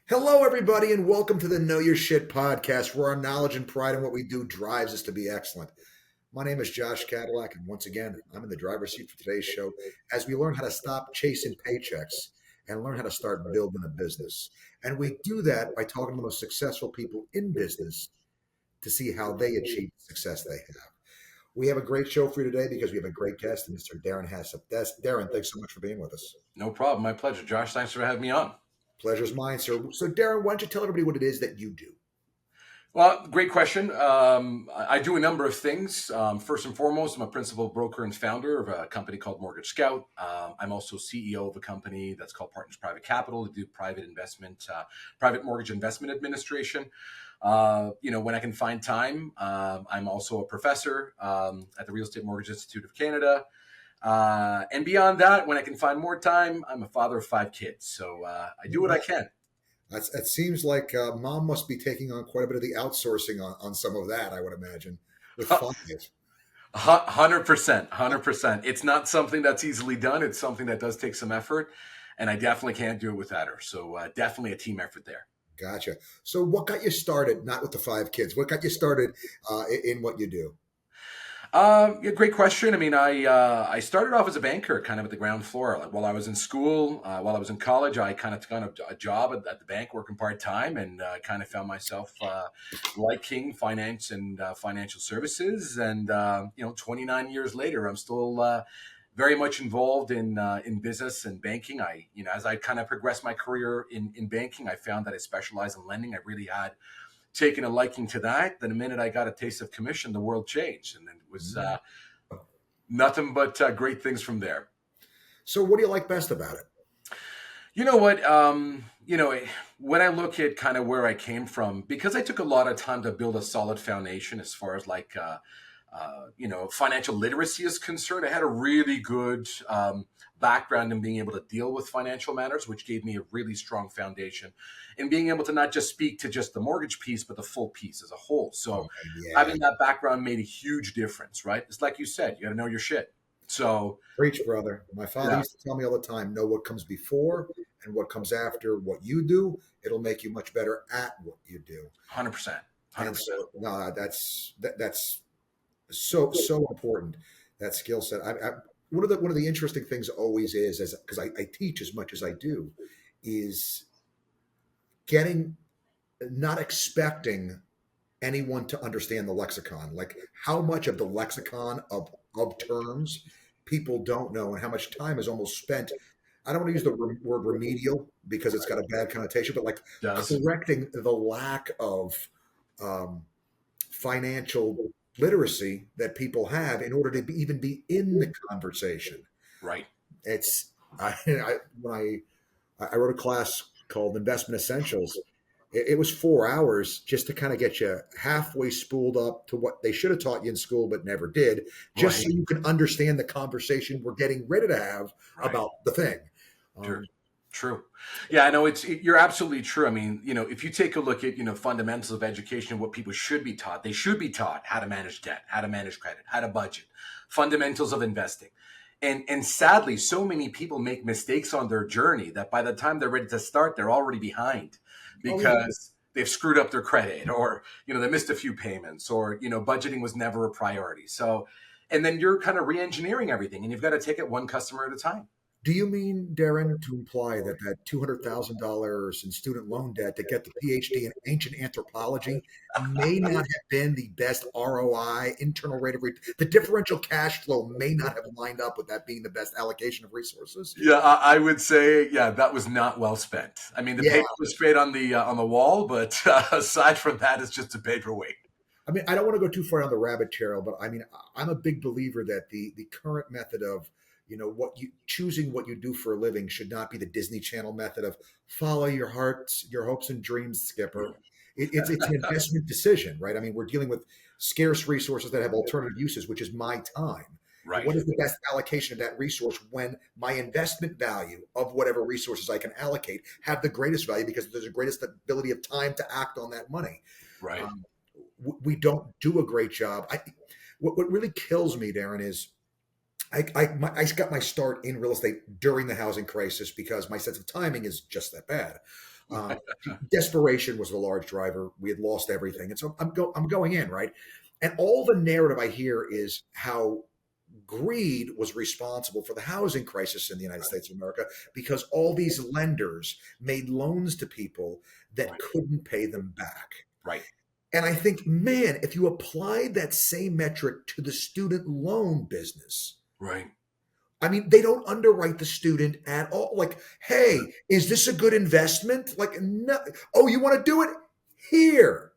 Hello, everybody, and welcome to the Know Your Shit podcast, where our knowledge and pride in what we do drives us to be excellent. My name is Josh Cadillac, and once again, I'm in the driver's seat for today's show as we learn how to stop chasing paychecks and learn how to start building a business. And we do that by talking to the most successful people in business to see how they achieve the success they have. We have a great show for you today because we have a great guest, Mr. Deren Hasip. Deren, thanks so much for being with us. No problem. My pleasure, Josh. Thanks for having me on. Pleasure's mine, sir. So, Deren, why don't you tell everybody what it is that you do? Well, great question. I do a number of things. First and foremost, I'm a principal broker and founder of a company called Mortgage Scout. I'm also CEO of a company that's called Partners Private Capital to do private mortgage investment administration. When I can find time, I'm also a professor at the Real Estate Mortgage Institute of Canada. And beyond that, when I can find more time, I'm a father of 5 kids. So I do what I can. It seems like mom must be taking on quite a bit of the outsourcing on some of that, I would imagine, with 5. 100%, 100%. It's not something that's easily done. It's something that does take some effort, and I definitely can't do it without her. So definitely a team effort there. Gotcha. So what got you started, not with the 5 kids, what got you started in what you do? Yeah, great question. I mean, I started off as a banker, kind of at the ground floor. Like while I was in school, while I was in college, I kind of took on a job at the bank, working part time, and kind of found myself liking finance and financial services. And 29 years later, I'm still very much involved in business and banking. As I kind of progressed my career in banking, I found that I specialized in lending. I really had taken a liking to that. Then the minute I got a taste of commission, the world changed, and then it was nothing but great things from there. So what do you like best about it? You know what? When I look at kind of where I came from, because I took a lot of time to build a solid foundation as far as financial literacy is concerned. I had a really good background in being able to deal with financial matters, which gave me a really strong foundation in being able to not just speak to just the mortgage piece, but the full piece as a whole. So having that background made a huge difference, right? It's like you said, you got to know your shit. So preach, brother. My father used to tell me all the time, know what comes before and what comes after what you do. It'll make you much better at what you do. 100%. 100%. And so, no, that's so important, that skill set. One of the interesting things always is because I teach as much as I do, is not expecting anyone to understand the lexicon, like how much of the lexicon of terms people don't know, and how much time is almost spent. I don't want to use the word remedial because it's got a bad connotation, but like correcting the lack of financial literacy that people have in order to even be in the conversation. Right. It's when I wrote a class called Investment Essentials. It was 4 hours just to kind of get you halfway spooled up to what they should have taught you in school but never did, just so you can understand the conversation we're getting ready to have about the thing. True. Yeah, I know you're absolutely true. I mean, if you take a look at, fundamentals of education, what people should be taught, they should be taught how to manage debt, how to manage credit, how to budget, fundamentals of investing. And sadly, so many people make mistakes on their journey that by the time they're ready to start, they're already behind because they've screwed up their credit, or, they missed a few payments, or, budgeting was never a priority. So, and then you're kind of re-engineering everything, and you've got to take it one customer at a time. Do you mean, Deren, to imply that $200,000 in student loan debt to get the PhD in ancient anthropology may not have been the best ROI, internal rate of return? The differential cash flow may not have lined up with that being the best allocation of resources? Yeah, I would say, that was not well spent. I mean, the paper was straight on the wall, but aside from that, it's just a paperweight. I mean, I don't want to go too far down the rabbit trail, but I mean, I'm a big believer that the current method of choosing what you do for a living should not be the Disney Channel method of follow your hearts, your hopes and dreams, Skipper. It's an investment decision, right? I mean, we're dealing with scarce resources that have alternative uses, which is my time. Right. What is the best allocation of that resource when my investment value of whatever resources I can allocate have the greatest value because there's the greatest ability of time to act on that money? Right. We don't do a great job. What really kills me, Deren, is I got my start in real estate during the housing crisis because my sense of timing is just that bad. Desperation was the large driver. We had lost everything, and so I'm going in, right, and all the narrative I hear is how greed was responsible for the housing crisis in the United States of America because all these lenders made loans to people that Right. couldn't pay them back. Right. And I think, man, if you applied that same metric to the student loan business, Right. I mean, they don't underwrite the student at all. Like, hey, is this a good investment? Like, no. Oh, you want to do it? Here,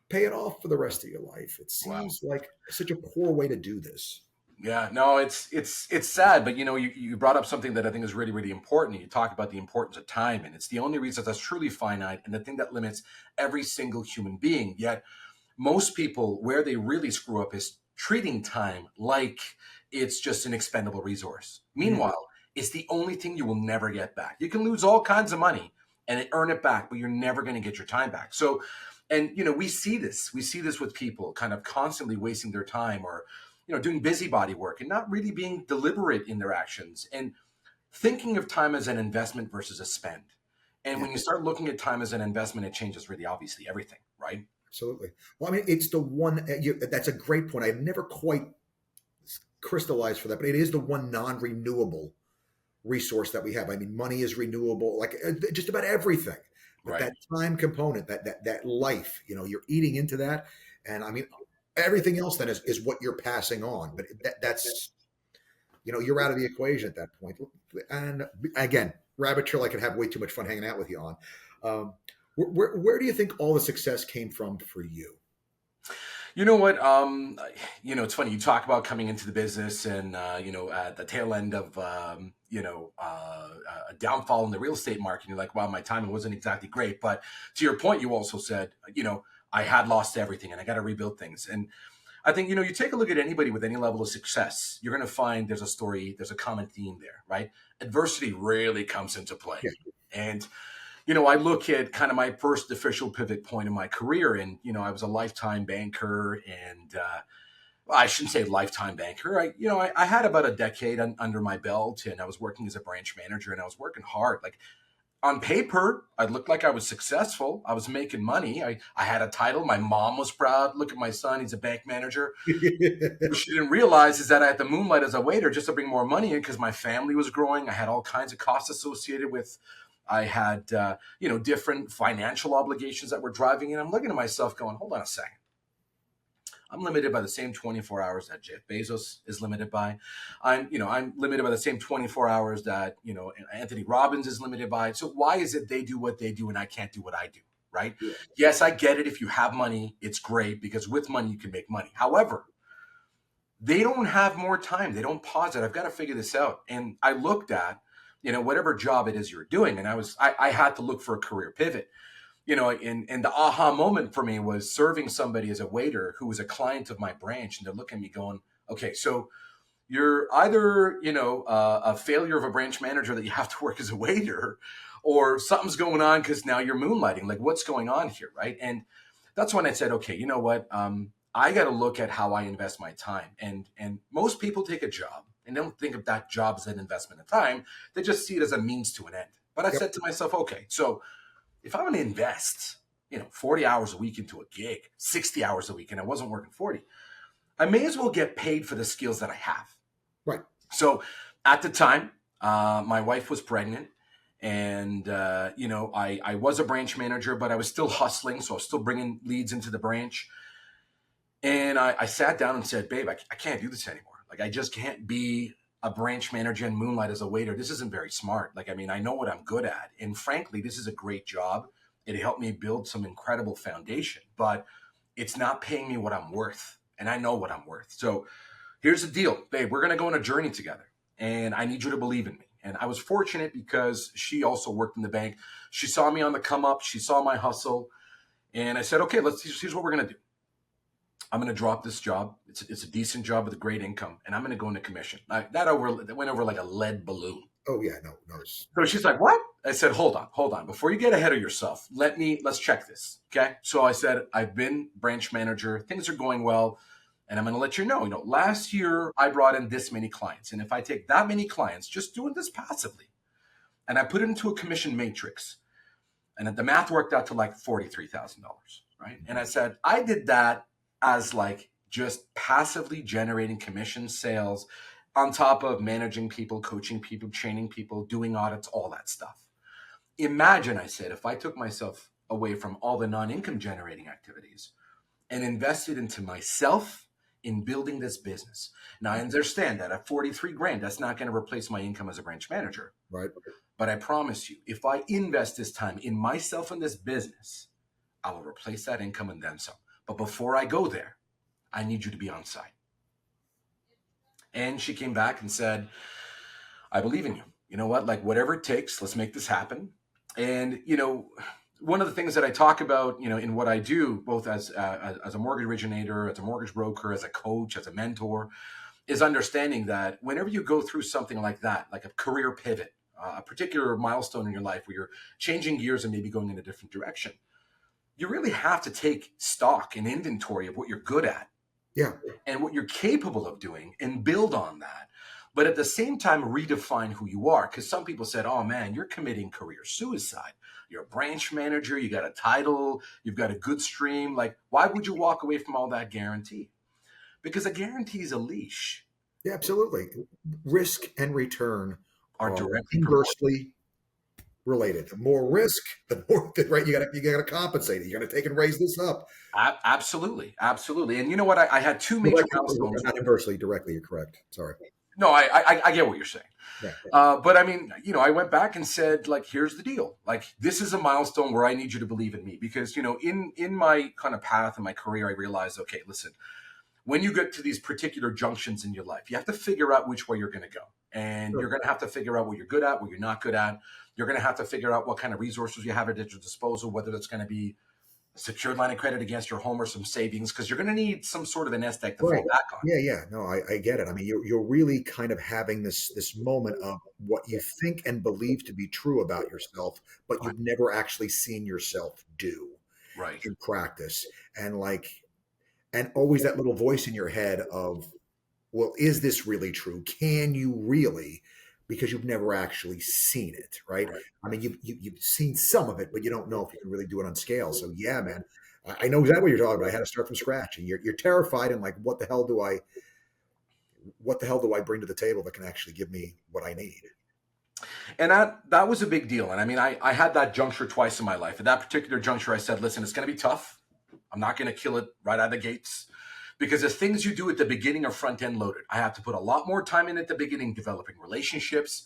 pay it off for the rest of your life. It Wow. seems like such a poor way to do this. Yeah, no, it's sad, but you brought up something that I think is really really important. You talk about the importance of time, and it's the only resource that's truly finite, and the thing that limits every single human being. Yet most people, where they really screw up, is treating time like it's just an expendable resource. Mm, Meanwhile, it's the only thing you will never get back. You can lose all kinds of money and earn it back, but you're never going to get your time back. So, and we see this. We see this with people kind of constantly wasting their time, or doing busybody work and not really being deliberate in their actions, and thinking of time as an investment versus a spend. And yeah. when you start looking at time as an investment, it changes really obviously everything, right? Absolutely. Well, I mean, it's the one. That's a great point. I've never quite crystallized for that, but it is the one non-renewable resource that we have. I mean, money is renewable, like just about everything. But Right. that time component, that life, you're eating into that, and I mean, everything else then is what you're passing on. But that's you're out of the equation at that point. And again, rabbit trail, I could have way too much fun hanging out with you on. Where do you think all the success came from for you? You know what? It's funny. You talk about coming into the business and, at the tail end of, a downfall in the real estate market. You're like, wow, my timing wasn't exactly great. But to your point, you also said, I had lost everything and I got to rebuild things. And I think, you take a look at anybody with any level of success, you're going to find there's a story, there's a common theme there, right? Adversity really comes into play. Yeah. And I look at kind of my first official pivot point in my career, and I was a lifetime banker, and well, I shouldn't say lifetime banker. I had about a decade under my belt, and I was working as a branch manager, and I was working hard. Like on paper, I looked like I was successful. I was making money. I had a title. My mom was proud. Look at my son; he's a bank manager. What she didn't realize is that I had to moonlight as a waiter just to bring more money in because my family was growing. I had all kinds of costs associated with. I had, different financial obligations that were driving in. I'm looking at myself going, hold on a second. I'm limited by the same 24 hours that Jeff Bezos is limited by. I'm limited by the same 24 hours that, Anthony Robbins is limited by. So why is it they do what they do and I can't do what I do? Right? Yeah. Yes, I get it. If you have money, it's great because with money, you can make money. However, they don't have more time. They don't pause it. I've got to figure this out. And I looked at, whatever job it is you're doing. And I had to look for a career pivot, and the aha moment for me was serving somebody as a waiter who was a client of my branch. And they're looking at me going, okay, so you're either, a failure of a branch manager that you have to work as a waiter, or something's going on because now you're moonlighting. Like, what's going on here? Right. And that's when I said, okay, you know what? I got to look at how I invest my time. And most people take a job and don't think of that job as an investment of time. They just see it as a means to an end. But I Yep. said to myself, okay, so if I'm going to invest, 40 hours a week into a gig, 60 hours a week, and I wasn't working 40, I may as well get paid for the skills that I have. Right. So at the time, my wife was pregnant. And, I was a branch manager, but I was still hustling. So I was still bringing leads into the branch. And I sat down and said, babe, I can't do this anymore. Like, I just can't be a branch manager and moonlight as a waiter. This isn't very smart. Like, I mean, I know what I'm good at. And frankly, this is a great job. It helped me build some incredible foundation, but it's not paying me what I'm worth. And I know what I'm worth. So here's the deal, babe, we're going to go on a journey together. And I need you to believe in me. And I was fortunate because she also worked in the bank. She saw me on the come up. She saw my hustle. And I said, okay, here's what we're going to do. I'm going to drop this job. It's a decent job with a great income, and I'm going to go into commission. That went over like a lead balloon. Oh yeah, no. So she's like, "What?" I said, "Hold on. Before you get ahead of yourself, let's check this." Okay. So I said, "I've been branch manager. Things are going well, and I'm going to let you know. Last year I brought in this many clients, and if I take that many clients, just doing this passively, and I put it into a commission matrix, And the math worked out to like $43,000, right? And I said, I did that as like just passively generating commission sales on top of managing people, coaching people, training people, doing audits, all that stuff. Imagine, I said, if I took myself away from all the non-income generating activities and invested into myself in building this business. Now, I understand that at 43 grand, that's not going to replace my income as a branch manager. Right. But I promise you, if I invest this time in myself and this business, I will replace that income and then some. But before I go there, I need you to be on site. And she came back and said, I believe in you. You know what? Like, whatever it takes, let's make this happen. And, one of the things that I talk about, in what I do, both as a mortgage originator, as a mortgage broker, as a coach, as a mentor, is understanding that whenever you go through something like that, like a career pivot, a particular milestone in your life where you're changing gears and maybe going in a different direction, you really have to take stock and inventory of what you're good at, Yeah. and what you're capable of doing and build on that. But at the same time, redefine who you are. Because some people said, oh man, you're committing career suicide. You're a branch manager, you got a title, you've got a good stream. Like, why would you walk away from all that guarantee? Because a guarantee is a leash. Yeah, absolutely. Risk and return Are are directly proportional. inversely related. The more risk, the more right. You got to compensate it. You're going to take and raise this up. Absolutely, absolutely. And you know what? I had two Well, major milestones. not inversely, directly. You're correct. Sorry. No, I get what you're saying. Yeah. But I mean, I went back and said, like, here's the deal. Like, this is a milestone where I need you to believe in me because, in my kind of path in my career, I realized, okay, listen, when you get to these particular junctions in your life, you have to figure out which way you're going to go. And you're going to have to figure out what you're good at, what you're not good at. You're going to have to figure out what kind of resources you have at your disposal, whether that's going to be a secured line of credit against your home or some savings, because you're going to need some sort of a nest egg to Right. fall back on. Yeah, yeah. No, I get it. I mean, you're really kind of having this moment of what you think and believe to be true about yourself, but Right. you've never actually seen yourself do Right. in practice. And always that little voice in your head of, well, is this really true? Can you really? Because you've never actually seen it, right? Right. I mean, you've seen some of it, but you don't know if you can really do it on scale. So yeah, man, I know exactly what you're talking about. I had to start from scratch, and you're terrified and like, what the hell do I bring to the table that can actually give me what I need? And that was a big deal. And I mean, I had that juncture twice in my life. At that particular juncture, I said, listen, it's going to be tough. I'm not going to kill it right out of the gates because the things you do at the beginning are front end loaded. I have to put a lot more time in at the beginning, developing relationships,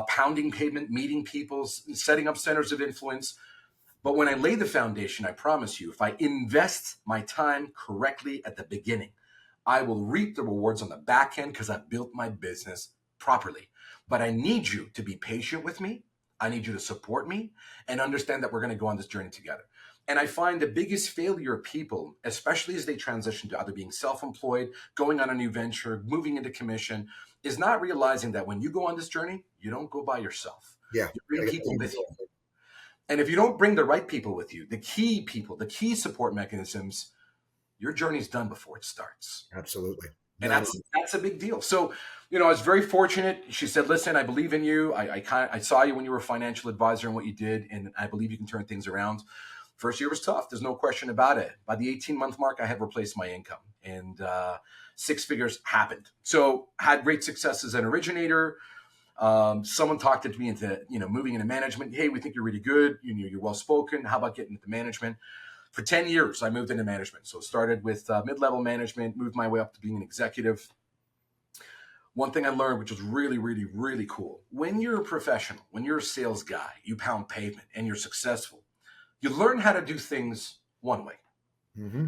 pounding pavement, meeting people, setting up centers of influence. But when I lay the foundation, I promise you, if I invest my time correctly at the beginning, I will reap the rewards on the back end because I've built my business properly. But I need you to be patient with me. I need you to support me and understand that we're going to go on this journey together. And I find the biggest failure of people, especially as they transition to either being self-employed, going on a new venture, moving into commission, is not realizing that when you go on this journey, you don't go by yourself. Yeah, You bring people with you. And if you don't bring the right people with you, the key support mechanisms, your journey's done before it starts. absolutely. And No, that's a big deal. So, I was very fortunate. She said, listen, I believe in you. I saw you when you were a financial advisor and what you did, and I believe you can turn things around. First year was tough. There's no question about it. By the 18-month mark, I had replaced my income, and six figures happened. So had great success as an originator. Someone talked to me into, moving into management. Hey, we think you're really good. You're well-spoken. How about getting into management? For 10 years, I moved into management. So started with mid-level management, moved my way up to being an executive. One thing I learned, which was really, really, really cool. When you're a professional, when you're a sales guy, you pound pavement and you're successful, you learn how to do things one way. mm-hmm.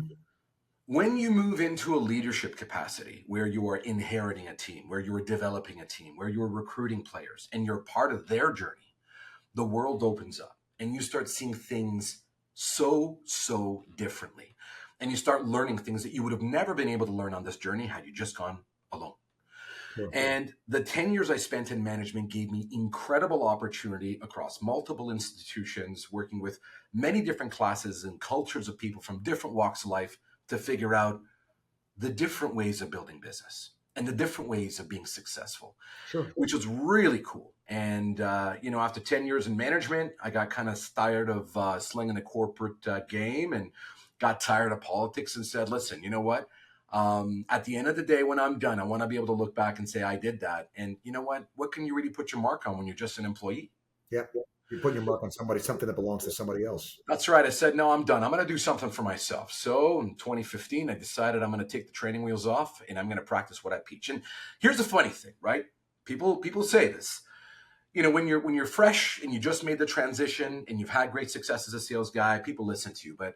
When you move into a leadership capacity where you are inheriting a team, where you are developing a team, where you're recruiting players and you're part of their journey, the world opens up and you start seeing things so differently. And you start learning things that you would have never been able to learn on this journey had you just gone alone. Sure. And the 10 years I spent in management gave me incredible opportunity across multiple institutions, working with many different classes and cultures of people from different walks of life to figure out the different ways of building business. and the different ways of being successful, Sure. which was really cool. And, after 10 years in management, I got kind of tired of slinging the corporate game and got tired of politics and said, listen, you know what? At the end of the day, when I'm done, I want to be able to look back and say, I did that. And you know what? What can you really put your mark on when you're just an employee? Yeah. You're putting your mark on somebody, something that belongs to somebody else. That's right. I said, no, I'm done. I'm going to do something for myself. So in 2015, I decided I'm going to take the training wheels off and I'm going to practice what I preach. And here's the funny thing, right? People say this. When you're fresh and you just made the transition and you've had great success as a sales guy, people listen to you. But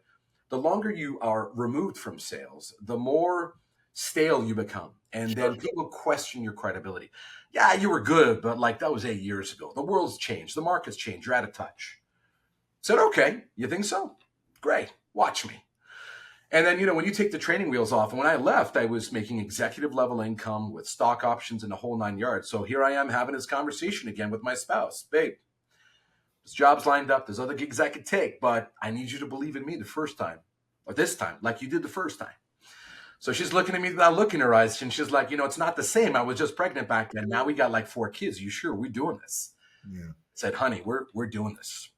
the longer you are removed from sales, the more stale you become. And Sure. then people question your credibility. Yeah, you were good, but like that was 8 years ago. The world's changed. The market's changed. You're out of touch. Said, okay, you think so? Great. Watch me. And then, when you take the training wheels off, and when I left, I was making executive level income with stock options and the whole 9 yards. So here I am having this conversation again with my spouse. Babe, this job's lined up. There's other gigs I could take, but I need you to believe in me the first time, or this time, like you did the first time. So she's looking at me with that look in her eyes, and she's like, it's not the same. I was just pregnant back then. Now we got like 4 kids. You sure we're doing this? Yeah. I said, honey, we're doing this.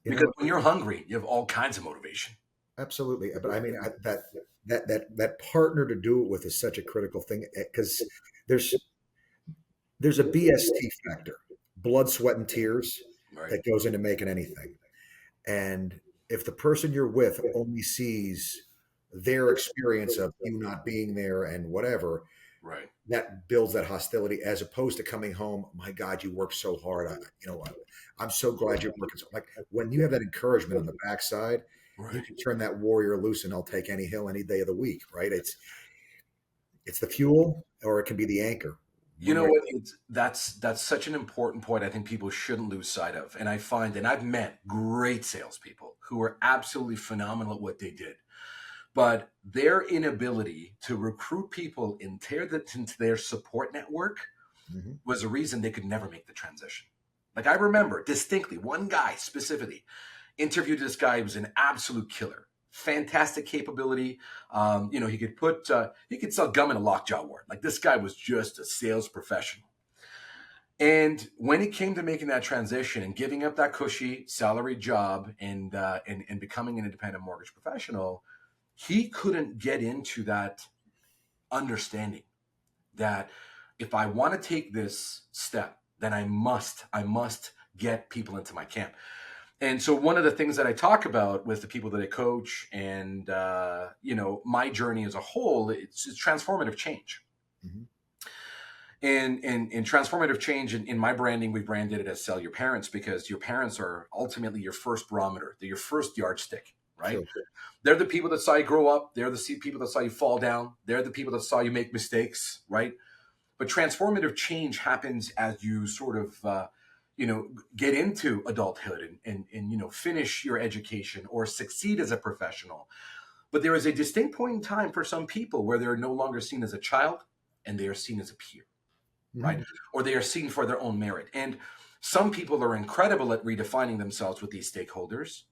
You Because know, when you're hungry, you have all kinds of motivation. absolutely. But I mean, that partner to do it with is such a critical thing because there's there's a BST factor, blood, sweat, and tears Right. that goes into making anything. And if the person you're with only sees their experience of you not being there and whatever, Right. that builds that hostility as opposed to coming home. My God, you worked so hard. I'm so glad you're working. So, like when you have that encouragement on the backside, you Right. can turn that warrior loose and I'll take any hill any day of the week. Right. It's the fuel or it can be the anchor. You One know way. what? That's such an important point. I think people shouldn't lose sight of. And I've met great salespeople who are absolutely phenomenal at what they did, but their inability to recruit people into their support network Mhm. was a reason they could never make the transition. Like I remember distinctly one guy specifically interviewed this guy who was an absolute killer, fantastic capability. He could sell gum in a lockjaw ward. Like this guy was just a sales professional. And when it came to making that transition and giving up that cushy salaried job and becoming an independent mortgage professional, he couldn't get into that understanding that if I want to take this step, then I must get people into my camp. And so one of the things that I talk about with the people that I coach and my journey as a whole, it's transformative change. Mhm. And transformative change in my branding, we branded it as sell your parents because your parents are ultimately your first barometer. They're your first yardstick, right? Sure. They're the people that saw you grow up. They're the people that saw you fall down. They're the people that saw you make mistakes, right? But transformative change happens as you sort of, get into adulthood and finish your education or succeed as a professional. But there is a distinct point in time for some people where they're no longer seen as a child and they are seen as a peer, right? Mhm. Or they are seen for their own merit. And some people are incredible at redefining themselves with these stakeholders.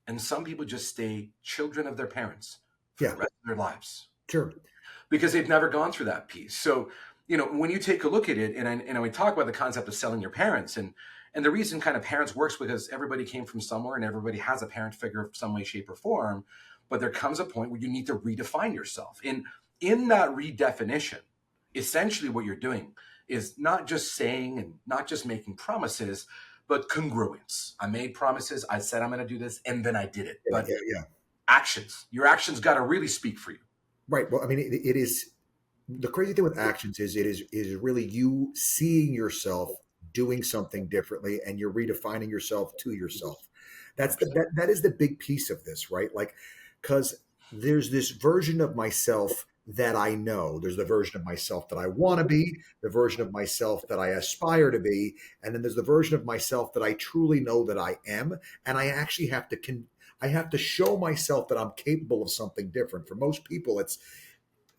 And some people just stay children of their parents for the Yeah. rest of their lives Sure. because they've never gone through that piece. So, when you take a look at it, and we talk about the concept of selling your parents, and the reason kind of parents works because everybody came from somewhere and everybody has a parent figure of some way, shape, or form. But there comes a point where you need to redefine yourself. And in that redefinition, essentially what you're doing is not just saying and not just making promises, but congruence. I made promises. I said I'm going to do this, and then I did it. Yeah. But Yeah. Yeah. your actions got to really speak for you. Right. Well, I mean, it is the crazy thing with actions is really you seeing yourself doing something differently and you're redefining yourself to yourself. That is the big piece of this, right? Like, because there's this version of myself that I know. There's the version of myself that I want to be, the version of myself that I aspire to be, and then there's the version of myself that I truly know that I am, and I actually have to I have to show myself that I'm capable of something different. For most people, it's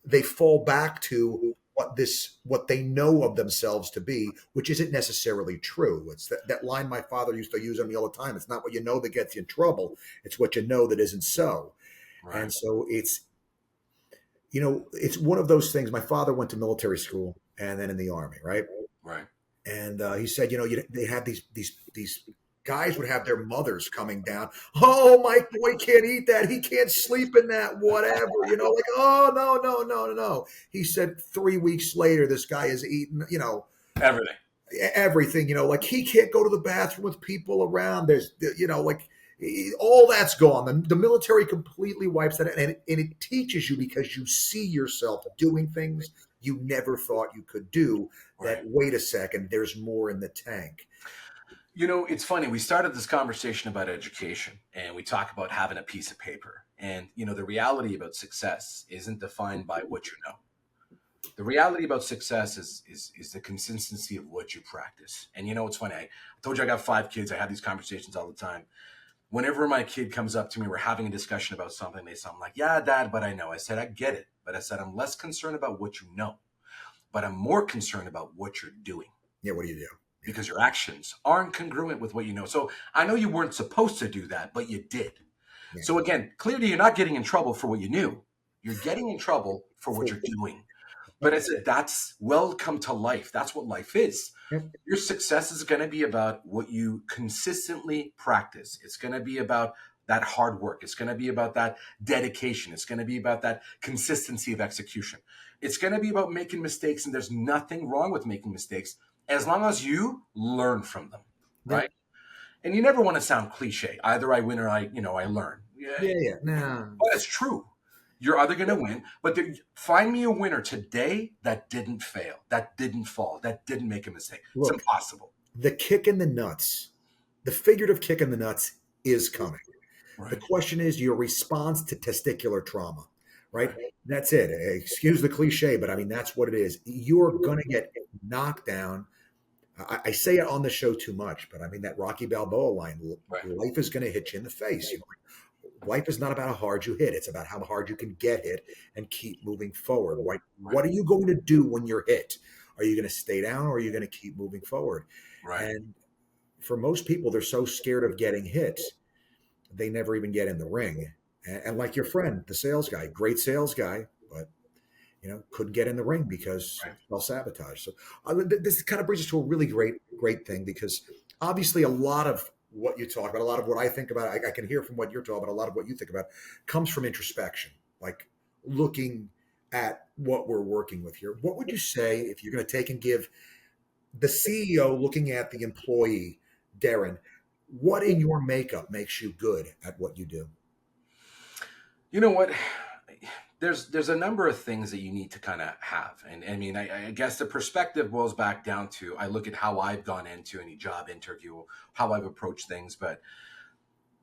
they fall back to what they know of themselves to be, which isn't necessarily true. It's that line my father used to use on me all the time. It's not what you know that gets you in trouble. It's what you know that isn't so. And Right. so It's one of those things. My father went to military school and then in the army, right? Right. And he said, they had these guys would have their mothers coming down. Oh, my boy can't eat that. He can't sleep in that. Whatever, like, oh, no, no, no, no, no. He said 3 weeks later, this guy is eating, Everything. everything. Like he can't go to the bathroom with people around. There's, like all that's gone. The military completely wipes that, and it teaches you because you see yourself doing things you never thought you could do. That Right. wait a second, there's more in the tank. It's funny. We started this conversation about education and we talk about having a piece of paper. And, the reality about success isn't defined by what you know. The reality about success is the consistency of what you practice. And it's funny. I told you I got 5 kids. I have these conversations all the time. Whenever my kid comes up to me, we're having a discussion about something. I'm like, yeah, Dad, but I know. I said, I get it. But I said, I'm less concerned about what you know, but I'm more concerned about what you're doing. Yeah, what do you do? Because your actions aren't congruent with what you know. So I know you weren't supposed to do that, but you did. Yeah. So again, clearly you're not getting in trouble for what you knew. You're getting in trouble for what you're doing. But I said, that's welcome to life. That's what life is. Yep. Your success is going to be about what you consistently practice. It's going to be about that hard work. It's going to be about that dedication. It's going to be about that consistency of execution. It's going to be about making mistakes, and there's nothing wrong with making mistakes as long as you learn from them, right? Yep. And you never want to sound cliche. Either I win or I learn. Yeah. No. But it's true. You're either going to win, but find me a winner today that didn't fail, that didn't fall, that didn't make a mistake. It's Look, impossible. the kick in the nuts, the figurative kick in the nuts is coming. The Right. question is your response to testicular trauma, right? Right. That's it. Excuse the cliche, but I mean, that's what it is. You're going to get knocked down. I say it on the show too much, but I mean, that Rocky Balboa line, Right. life is going to hit you in the face. Life is not about how hard you hit. It's about how hard you can get hit and keep moving forward. What are you going to do when you're hit? Are you going to stay down or are you going to keep moving forward? Right. And for most people, they're so scared of getting hit, they never even get in the ring. And like your friend, the sales guy, great sales guy, but couldn't get in the ring because Right. self-sabotage. So this kind of brings us to a really great thing, because obviously a lot of what you talk about, a lot of what I think about, I can hear from what you're talking about, a lot of what you think about comes from introspection, like looking at what we're working with here. What would you say if you're going to take and give the CEO looking at the employee, Deren, what in your makeup makes you good at what you do? You know what? There's a number of things that you need to kind of have. And I mean, I guess the perspective boils back down to, I look at how I've gone into any job interview, how I've approached things. But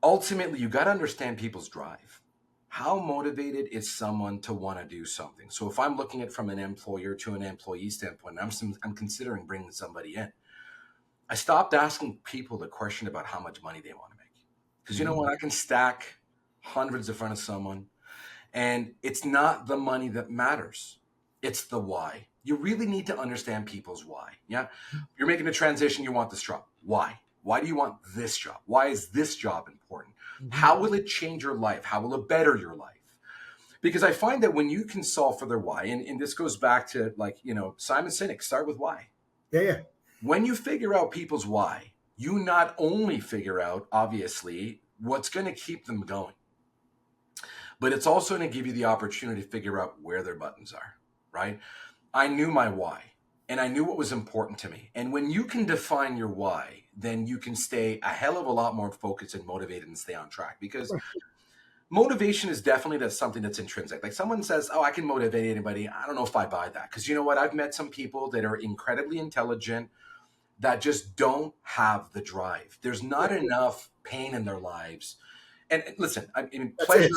ultimately, you got to understand people's drive. How motivated is someone to want to do something? So if I'm looking at from an employer to an employee standpoint, I'm considering bringing somebody in, I stopped asking people the question about how much money they want to make. Because you know what? I can stack hundreds in front of someone, and it's not the money that matters. It's the why. You really need to understand people's why. Yeah. You're making a transition. You want this job. Why? Why do you want this job? Why is this job important? How will it change your life? How will it better your life? Because I find that when you can solve for their why, and this goes back to Simon Sinek, start with why. Yeah. When you figure out people's why, you not only figure out, obviously, what's going to keep them going, but it's also going to give you the opportunity to figure out where their buttons are, right? I knew my why, and I knew what was important to me. And when you can define your why, then you can stay a hell of a lot more focused and motivated and stay on track. Because motivation is definitely something that's intrinsic. Like someone says, oh, I can motivate anybody. I don't know if I buy that. Because you know what? I've met some people that are incredibly intelligent that just don't have the drive. There's not enough pain in their lives. And listen, I mean, pleasure.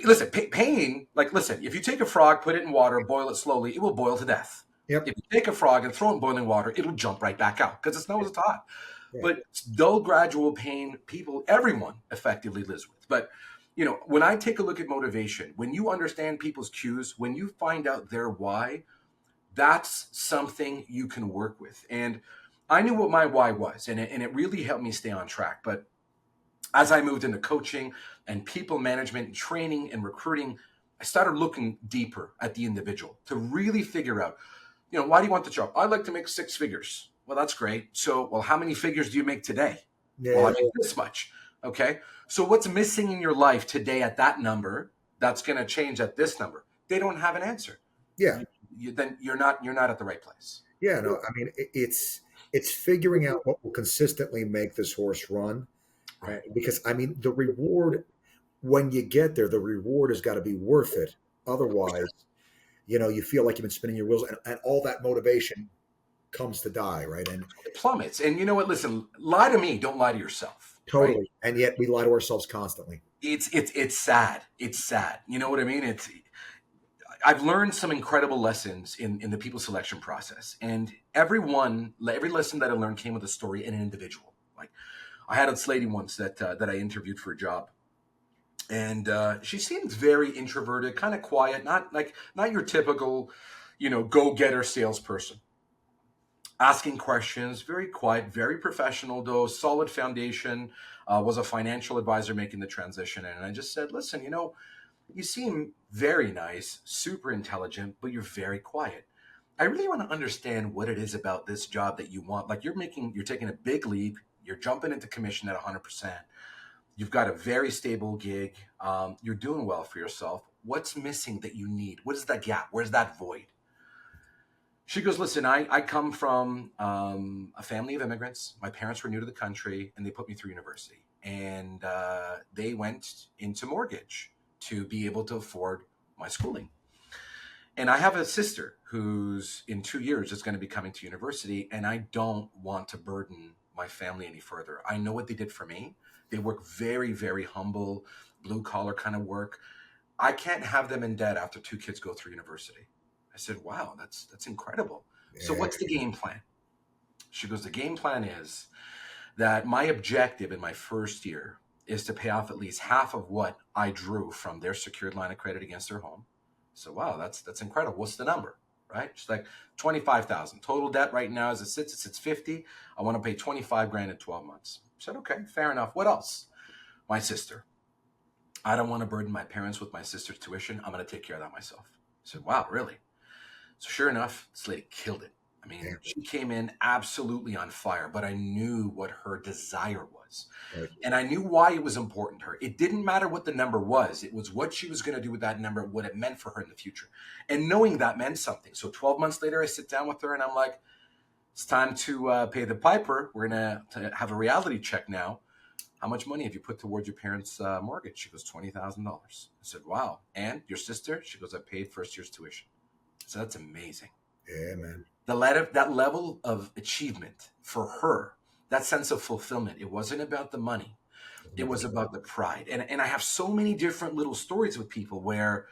Listen, pain, listen, if you take a frog, put it in water, boil it slowly, it will boil to death. Yep. If you take a frog and throw it in boiling water, it'll jump right back out because it knows it's hot. Yeah. But dull, gradual pain, everyone effectively lives with. But, when I take a look at motivation, when you understand people's cues, when you find out their why, that's something you can work with. And I knew what my why was, and it really helped me stay on track. But as I moved into coaching and people management and training and recruiting, I started looking deeper at the individual to really figure out, why do you want the job? I'd like to make 6 figures. Well, that's great. So, well, how many figures do you make today? Well, I Yeah, make this much. Okay. So what's missing in your life today at that number that's going to change at this number? They don't have an answer. yeah, Then you're not at the right place. yeah. No, I mean it's figuring out what will consistently make this horse run, Right. because I mean the reward when you get there, the reward has got to be worth it. Otherwise, you feel like you've been spinning your wheels, and all that motivation comes to die, right? And It plummets. And you know what? Listen, lie to me. Don't lie to yourself. Right. totally, and yet we lie to ourselves constantly. It's sad. It's sad. You know what I mean? I've learned some incredible lessons in the people selection process, and every lesson that I learned came with a story and an individual. Like I had this lady once that I interviewed for a job, and she seemed very introverted, kind of quiet, not your typical, go getter salesperson. Asking questions, very quiet, very professional, though solid foundation. Was a financial advisor making the transition, and I just said, listen, you seem very nice, super intelligent, but you're very quiet. I really want to understand what it is about this job that you want. Like you're taking a big leap. You're jumping into commission at 100%. You've got a very stable gig. You're doing well for yourself. What's missing that you need? What is that gap? Where's that void? She goes, listen, I come from a family of immigrants. My parents were new to the country, and they put me through university. And they went into mortgage to be able to afford my schooling. And I have a sister who's in 2 years is going to be coming to university, and I don't want to burden my family any further. I know what they did for me. They work very, very humble, blue collar kind of work. I can't have them in debt after 2 kids go through university. I said, wow, that's incredible. So Yeah, what's the game plan? She goes, the game plan is that my objective in my first year is to pay off at least half of what I drew from their secured line of credit against their home. So wow, that's incredible. What's the number? Right? She's like 25,000 total debt right now as it sits 50. I want to pay 25 grand in 12 months. I said, okay, fair enough. What else? My sister. I don't want to burden my parents with my sister's tuition. I'm going to take care of that myself. I said, wow, really? So sure enough, this lady killed it. I yeah, mean, she came in absolutely on fire, but I knew what her desire was. right. And I knew why it was important to her. It didn't matter what the number was. It was what she was going to do with that number, what it meant for her in the future. And knowing that meant something. So 12 months later, I sit down with her and I'm like, it's time to pay the piper. We're going to have a reality check now. How much money have you put towards your parents' mortgage? She goes, $20,000. I said, wow. And your sister? She goes, I paid first year's tuition. So that's amazing. Yeah, man. That level of achievement for her, that sense of fulfillment, it wasn't about the money. It was about the pride. And I have so many different little stories with people where,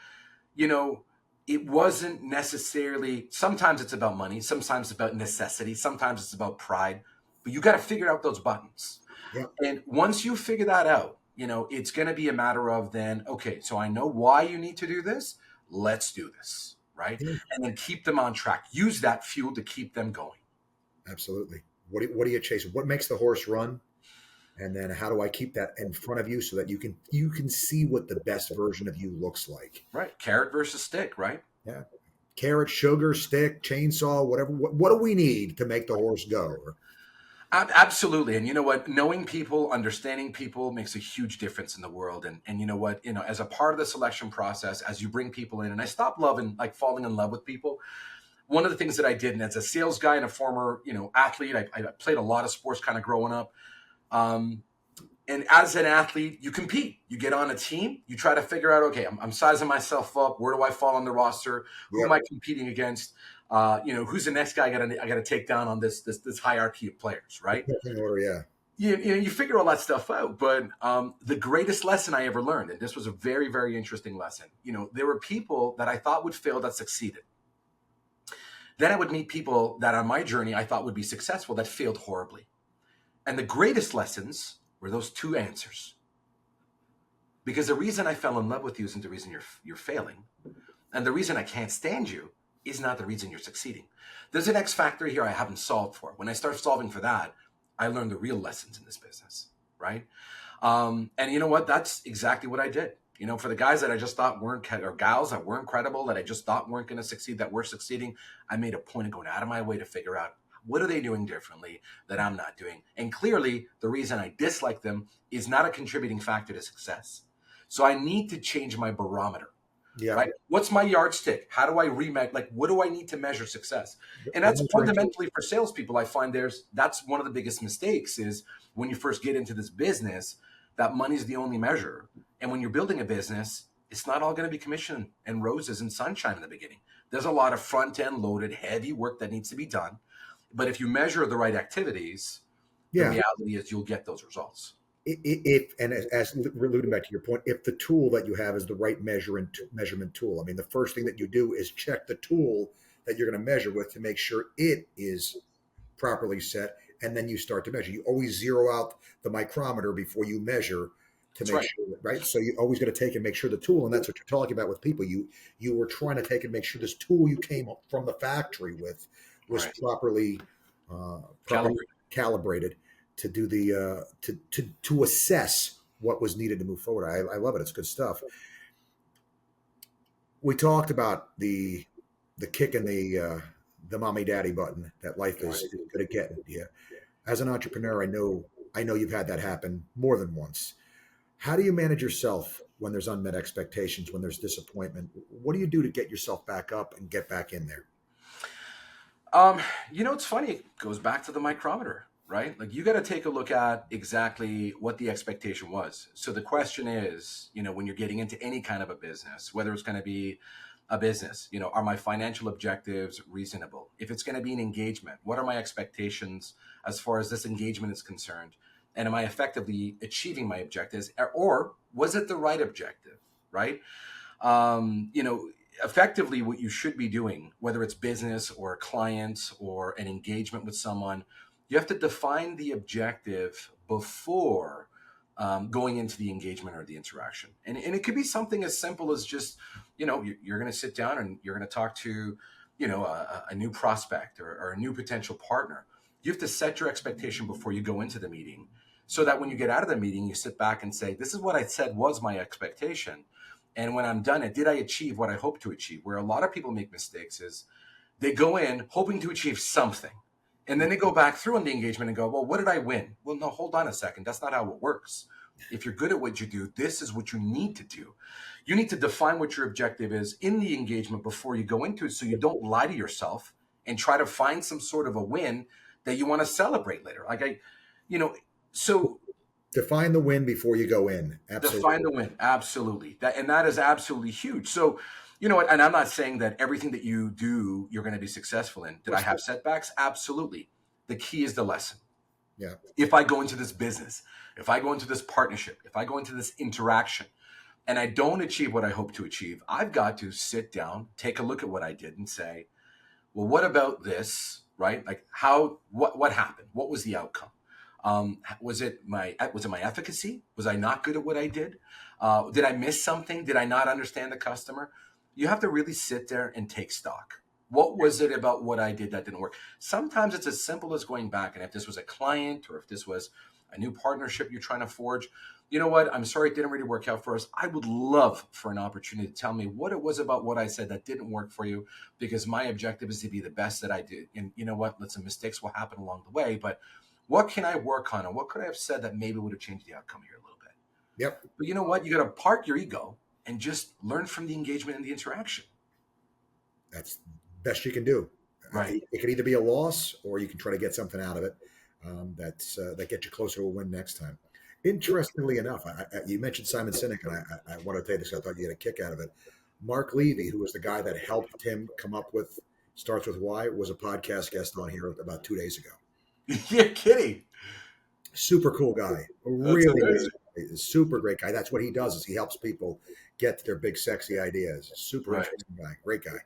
you know, it wasn't necessarily, sometimes it's about money, sometimes it's about necessity, sometimes it's about pride, but you got to figure out those buttons. Yeah, And once you figure that out, it's going to be a matter of then, okay, so I know why you need to do this. Let's do this. Right. yeah, And then keep them on track. Use that fuel to keep them going. absolutely. What do you chase? What makes the horse run? And then how do I keep that in front of you so that you can see what the best version of you looks like? Right. Carrot versus stick. Right. Yeah. Carrot, sugar, stick, chainsaw, whatever. What do we need to make the horse go? Absolutely. And you know what? Knowing people, understanding people makes a huge difference in the world. And you know what? As a part of the selection process, as you bring people in, and I stopped falling in love with people. One of the things that I did, and as a sales guy and a former, athlete, I played a lot of sports kind of growing up. And as an athlete, you compete. You get on a team. You try to figure out, okay, I'm sizing myself up. Where do I fall on the roster? Who am Yep. I competing against? Who's the next guy I got to take down on this hierarchy of players, right? In order, yeah. You figure all that stuff out. But the greatest lesson I ever learned, and this was a very, very interesting lesson, there were people that I thought would fail that succeeded. Then I would meet people that on my journey I thought would be successful that failed horribly. And the greatest lessons were those two answers. Because the reason I fell in love with you isn't the reason you're failing. And the reason I can't stand you is not the reason you're succeeding. There's an X factor here I haven't solved for. When I start solving for that, I learned the real lessons in this business, right? And you know what? That's exactly what I did. For the guys that I just thought weren't, or gals that weren't credible, that I just thought weren't going to succeed, that were succeeding, I made a point of going out of my way to figure out what are they doing differently that I'm not doing. And clearly, the reason I dislike them is not a contributing factor to success. So I need to change my barometer, Yeah. right? What's my yardstick? How do I remake? Like, what do I need to measure success? And The that's measuring tool. fundamentally for salespeople. I find that's one of the biggest mistakes is when you first get into this business, that money's the only measure. And when you're building a business, it's not all going to be commission and roses and sunshine in the beginning. There's a lot of front end loaded, heavy work that needs to be done. But if you measure the right activities, the Yeah. reality is you'll get those results. If and as we're alluding back to your point, if the tool that you have is the right measurement tool, I mean, the first thing that you do is check the tool that you're going to measure with to make sure it is properly set, and then you start to measure. You always zero out the micrometer before you measure to That's make right. sure, right? So you always got to take and make sure the tool, and that's what you're talking about with people. You were trying to take and make sure this tool you came up from the factory with was Right. properly Calibrate. calibrated to do the to assess what was needed to move forward. I love it. It's good stuff. We talked about the kick in the mommy daddy button that life Right. is good at getting. Yeah. As an entrepreneur, I know you've had that happen more than once. How do you manage yourself when there's unmet expectations, when there's disappointment? What do you do to get yourself back up and get back in there? Um, it's funny. It goes back to the micrometer, right? Like you got to take a look at exactly what the expectation was. So the question is, when you're getting into any kind of a business, whether it's going to be a business, are my financial objectives reasonable? If it's going to be an engagement, what are my expectations as far as this engagement is concerned? And am I effectively achieving my objectives, or was it the right objective, right? um, you know, Effectively what you should be doing, whether it's business or a client or an engagement with someone, you have to define the objective before going into the engagement or the interaction. And it could be something as simple as just, you're going to sit down and you're going to talk to, a new prospect or a new potential partner. You have to set your expectation before you go into the meeting so that when you get out of the meeting, you sit back and say, this is what I said was my expectation. And when I'm done it, did I achieve what I hoped to achieve? Where a lot of people make mistakes is they go in hoping to achieve something. And then they go back through on the engagement and go, well, what did I win? Well, no, hold on a second. That's not how it works. If you're good at what you do, this is what you need to do. You need to define what your objective is in the engagement before you go into it so you don't lie to yourself and try to find some sort of a win that you want to celebrate later. You know, so Define the win before you go in. Absolutely. Define the win. Absolutely. That is absolutely huge. So, you know what? And I'm not saying that everything that you do, you're going to be successful in. Did I have setbacks? Absolutely. The key is the lesson. Yeah. If I go into this business, if I go into this partnership, if I go into this interaction and I don't achieve what I hope to achieve, I've got to sit down, take a look at what I did and say, well, what about this? Right? Like what happened? What was the outcome? Was it my efficacy? Was I not good at what I did? Did I miss something? Did I not understand the customer? You have to really sit there and take stock. What was it about what I did that didn't work? Sometimes it's as simple as going back, and if this was a client or if this was a new partnership you're trying to forge, you know what? I'm sorry it didn't really work out for us. I would love for an opportunity to tell me what it was about what I said that didn't work for you, because my objective is to be the best that I did. And you know what? Listen, mistakes will happen along the way, but what can I work on, and what could I have said that maybe would have changed the outcome here a little bit? Yep. But you know what? You got to park your ego and just learn from the engagement and the interaction. That's the best you can do. Right. It could either be a loss or you can try to get something out of it that gets you closer to a win next time. Interestingly enough, you mentioned Simon Sinek, and I want to tell you this. I thought you had a kick out of it. Mark Levy, who was the guy that helped him come up with Starts With Why, was a podcast guest on here about 2 days ago. You're kidding. Super cool guy. That's Really, amazing. super great guy. That's what he does is he helps people get to their big, sexy ideas. Super Right. interesting guy. Great guy.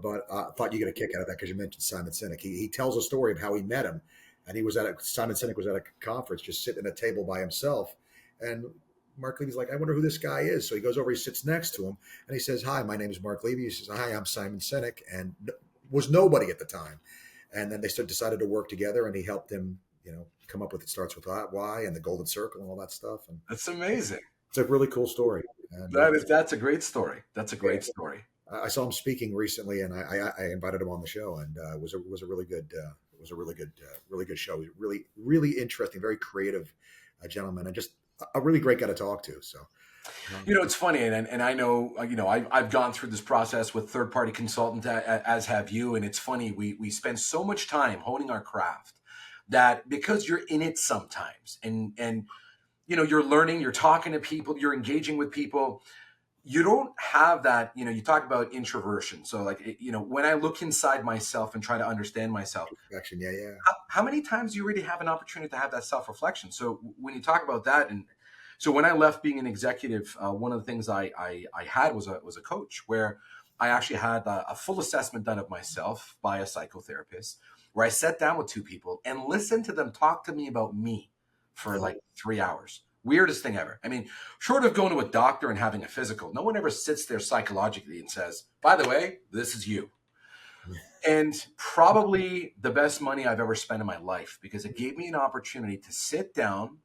But I thought you get a kick out of that because you mentioned Simon Sinek. He tells a story of how he met him. And Simon Sinek was at a conference just sitting at a table by himself. And Mark Levy's like, I wonder who this guy is. So he goes over, he sits next to him, and he says, hi, my name is Mark Levy. He says, hi, I'm Simon Sinek, and was nobody at the time. And then they decided to work together, and he helped him, come up with It Starts With Why and the Golden Circle and all that stuff. And That's amazing. It's a really cool story. And That's a great story. That's a yeah, great story. I saw him speaking recently, and I invited him on the show, and it was a really good really good show. He's really interesting, very creative gentleman, and just a really great guy to talk to. So You know, it's funny, and I know, I've gone through this process with third party consultant, as have you, and it's funny, we spend so much time honing our craft that because you're in it sometimes, and you're learning, you're talking to people, you're engaging with people, you don't have that. You talk about introversion, so like, when I look inside myself and try to understand myself, action, yeah, yeah, how many times do you really have an opportunity to have that self-reflection? So when you talk about that, and so when I left being an executive, one of the things I had was a coach, where I actually had a full assessment done of myself by a psychotherapist, where I sat down with two people and listened to them talk to me about me I for love like 3 hours. Weirdest thing ever. I mean, short of going to a doctor and having a physical, no one ever sits there psychologically and says, by the way, this is you. it. And probably the best money I've ever spent in my life, because it gave me an opportunity to sit down,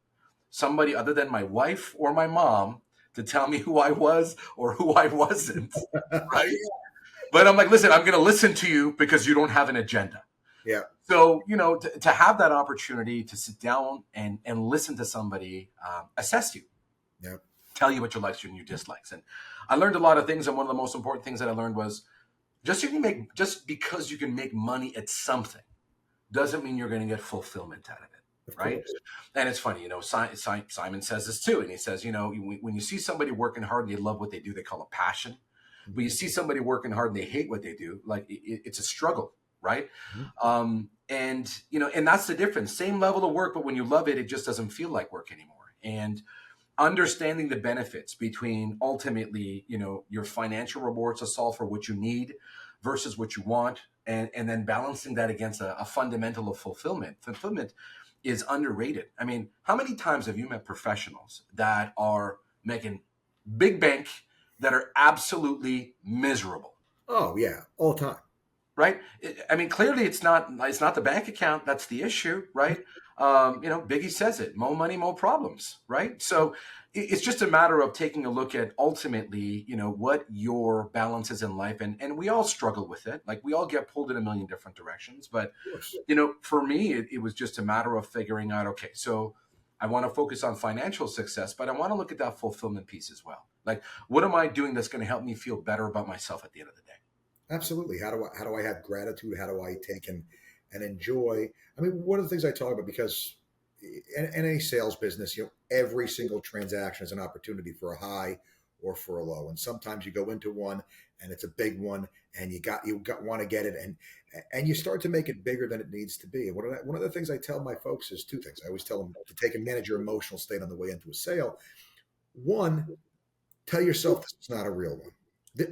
somebody other than my wife or my mom, to tell me who I was or who I wasn't, right? But I'm like, listen, I'm going to listen to you because you don't have an agenda. Yeah, So, to have that opportunity to sit down and listen to somebody assess you, yeah, tell you what your likes and your dislikes. And I learned a lot of things. And one of the most important things that I learned was, just because you can make money at something doesn't mean you're going to get fulfillment out of it, of right? course. And it's funny, Simon says this too, and he says, when you see somebody working hard and they love what they do, they call it passion. But you see somebody working hard and they hate what they do, like it's a struggle, right? Mhm. And that's the difference. Same level of work, but when you love it, it just doesn't feel like work anymore. And understanding the benefits between ultimately, your financial rewards to solve for what you need versus what you want, and then balancing that against a fundamental of fulfillment. Fulfillment is underrated. I mean, how many times have you met professionals that are making big bank that are absolutely miserable? Oh yeah, all the time. Right? I mean, clearly it's not the bank account that's the issue, right? Biggie says it: more money, more problems, right? So it's just a matter of taking a look at ultimately, what your balance is in life, and we all struggle with it. Like, we all get pulled in a million different directions, but Of course, for me, it was just a matter of figuring out, okay, so I want to focus on financial success, but I want to look at that fulfillment piece as well. Like, what am I doing that's going to help me feel better about myself at the end of the day? absolutely. How do I have gratitude? How do I take and enjoy? I mean, one of the things I talk about, because in any sales business, every single transaction is an opportunity for a high or for a low, and sometimes you go into one and it's a big one, and you got want to get it, and you start to make it bigger than it needs to be. And one of the things I tell my folks is two things. I always tell them to take and manage your emotional state on the way into a sale. One, tell yourself this is not a real one.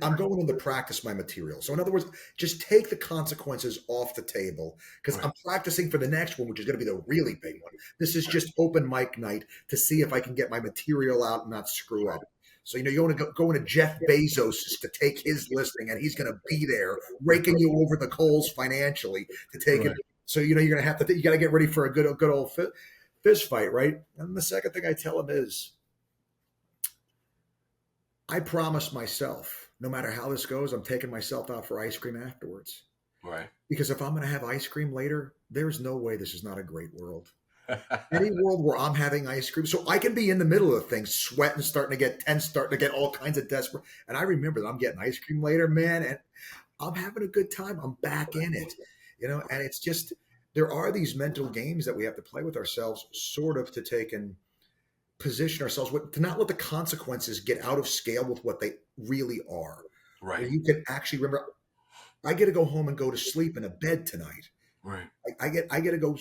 I'm going in to practice my material. So, in other words, just take the consequences off the table, because Right. I'm practicing for the next one, which is going to be the really big one. This is just open mic night to see if I can get my material out and not screw up. So, you want to go into Jeff Bezos to take his listing, and he's going to be there raking you over the coals financially to take it. Right. So, you're going to have to, you got to get ready for a good old fist fight, right? And the second thing I tell him is, I promise myself, no matter how this goes, I'm taking myself out for ice cream afterwards. Right. Because if I'm going to have ice cream later, there's no way this is not a great world. Any world where I'm having ice cream, so I can be in the middle of things, sweating, starting to get tense, starting to get all kinds of desperate. And I remember that I'm getting ice cream later, man, and I'm having a good time. I'm back in it, and it's just, there are these mental games that we have to play with ourselves, sort of to take and position ourselves with, to not let the consequences get out of scale with what they really are. Where Right. you can actually remember, I get to go home and go to sleep in a bed tonight. Right. I get to go,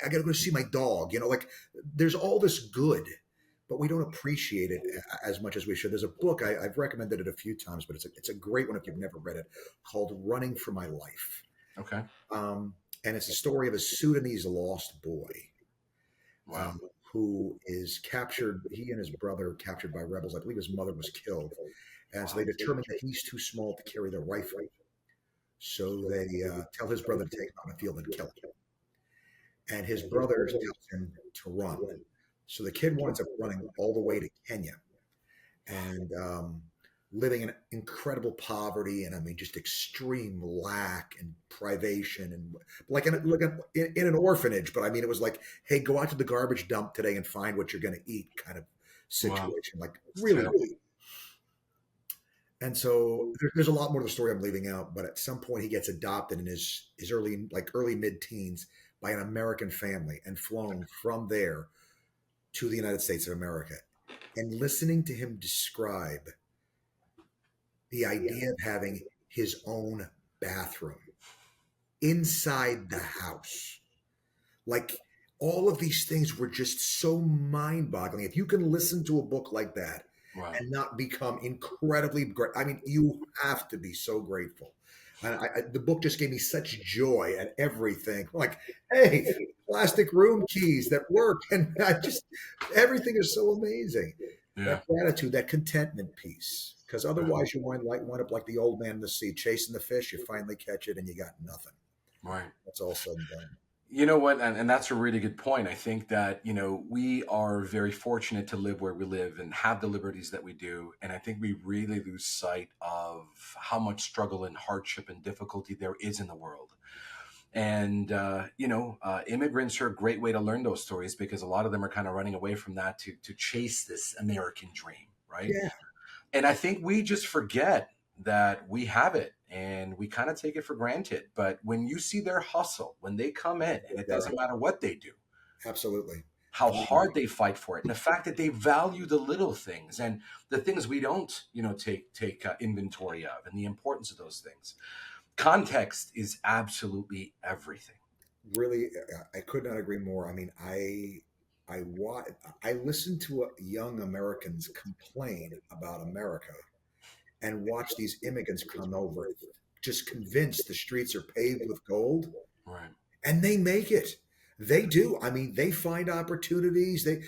I get to go see my dog. Like, there's all this good, but we don't appreciate it as much as we should. There's a book I've recommended it a few times, but it's a great one if you've never read it, called "Running for My Life," Okay. and it's a story of a Sudanese lost boy, Wow. um, who is captured. He and his brother are captured by rebels. I believe his mother was killed, and so they Wow. determine that he's too small to carry the rifle. So they tell his brother to take him on the field and kill him. And his brother tells him to run. So the kid winds up running all the way to Kenya and living in incredible poverty and I mean just extreme lack and privation and like in an orphanage. But I mean, it was like, hey, go out to the garbage dump today and find what you're going to eat kind of Wow, situation. Like it's really, terrible. really. And so there's a lot more to the story I'm leaving out. But at some point, he gets adopted in his early mid teens by an American family and flown from there to the United States of America. And listening to him describe the idea of having his own bathroom inside the house, like all of these things were just so mind boggling. If you can listen to a book like that Wow. and not become incredibly great, I mean, you have to be so grateful. And the book just gave me such joy and everything. Like, hey, plastic room keys that work. And I just, everything is so amazing. That Yeah. gratitude, that contentment piece. Because Right. otherwise, you wind up like the old man in the sea, chasing the fish. You finally catch it and you got nothing. Right. That's all said and done. You know what? And that's a really good point. I think that, we are very fortunate to live where we live and have the liberties that we do. And I think we really lose sight of how much struggle and hardship and difficulty there is in the world. And, immigrants are a great way to learn those stories because a lot of them are kind of running away from that to chase this American dream, right? Yeah, And I think we just forget that we have it and we kind of take it for granted. But when you see their hustle, when they come in, and it yeah, doesn't matter what they do, absolutely. how hard they fight for it, and the fact that they value the little things and the things we don't, take inventory of, and the importance of those things. Context is absolutely everything. Really, I could not agree more. I mean, I wa- I listen to young Americans complain about America and watch these immigrants come over, just convinced the streets are paved with gold, Right. and they make it. They do. I mean, they find opportunities. They,